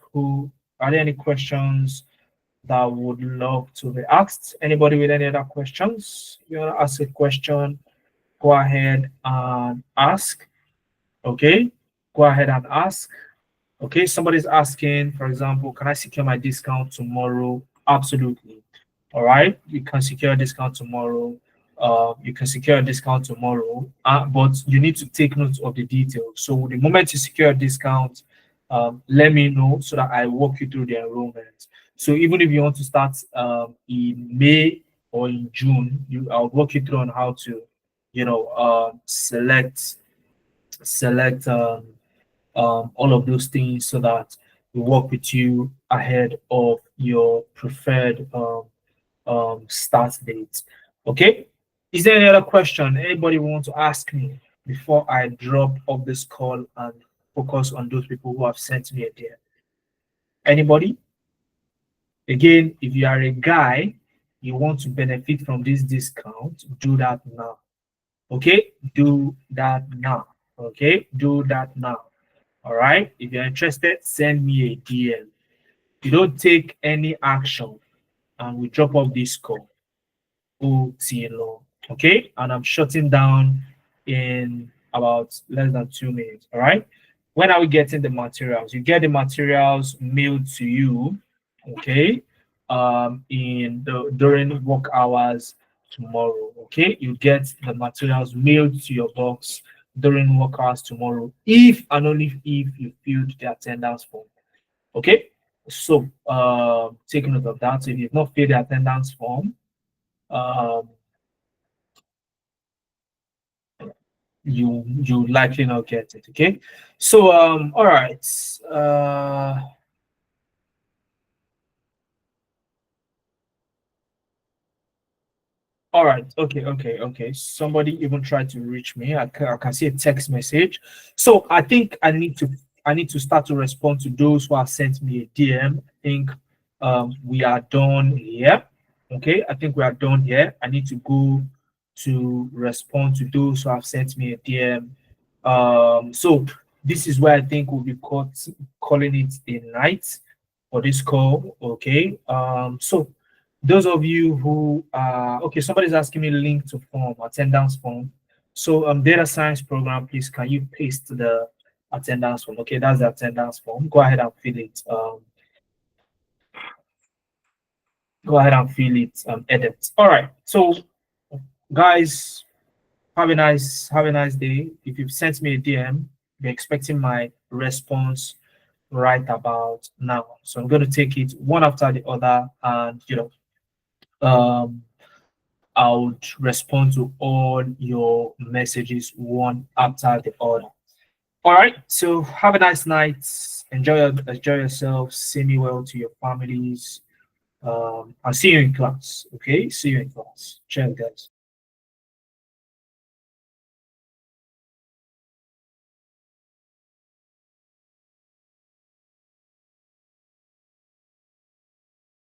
that would love to be asked? Anybody with any other questions? You want to ask a question? Go ahead and ask. Okay. Go ahead and ask. Okay, somebody's asking, for example, can I secure my discount tomorrow? Absolutely. All right, you can secure a discount tomorrow. You can secure a discount tomorrow, but you need to take note of the details. So the moment you secure a discount, let me know so that I walk you through the enrollment. So even if you want to start in May or in June, I'll walk you through on how to, select all of those things so that we work with you ahead of your preferred start date. Okay. Is there any other question anybody want to ask me before I drop off this call and focus on those people who have sent me a DM? Anybody? Again, if you are a guy, you want to benefit from this discount, do that now. Okay, do that now. Okay, do that now. All right. If you're interested, send me a DM. If you don't take any action and we drop off this call, OTLO. Okay. And I'm shutting down in about less than 2 minutes. All right. When are we getting the materials? You get the materials mailed to you. Okay. In the during work hours tomorrow. Okay. You get the materials mailed to your box during work hours tomorrow, if and only if you filled the attendance form. Okay. So take note of that. So if you've not filled the attendance form, um, you likely not get it. Okay. So all right. All right. Okay. Okay. Okay. Somebody even tried to reach me. I can see a text message. So I think I need to start to respond to those who have sent me a DM. I think we are done here. Okay. I think we are done here. I need to go to respond to those who have sent me a DM. So this is where I think we'll be calling it a night for this call. Okay. So those of you who okay, somebody's asking me link to form, attendance form. So data science program, please can you paste the attendance form? Okay, that's the attendance form. Go ahead and fill it. Go ahead and fill it. Edit. All right. So guys, have a nice day. If you've sent me a DM, be expecting my response right about now. So I'm going to take it one after the other, and I would respond to all your messages one after the other. All right. So have a nice night. Enjoy yourself. See me well to your families. I'll see you in class. Okay. See you in class. Cheers, guys.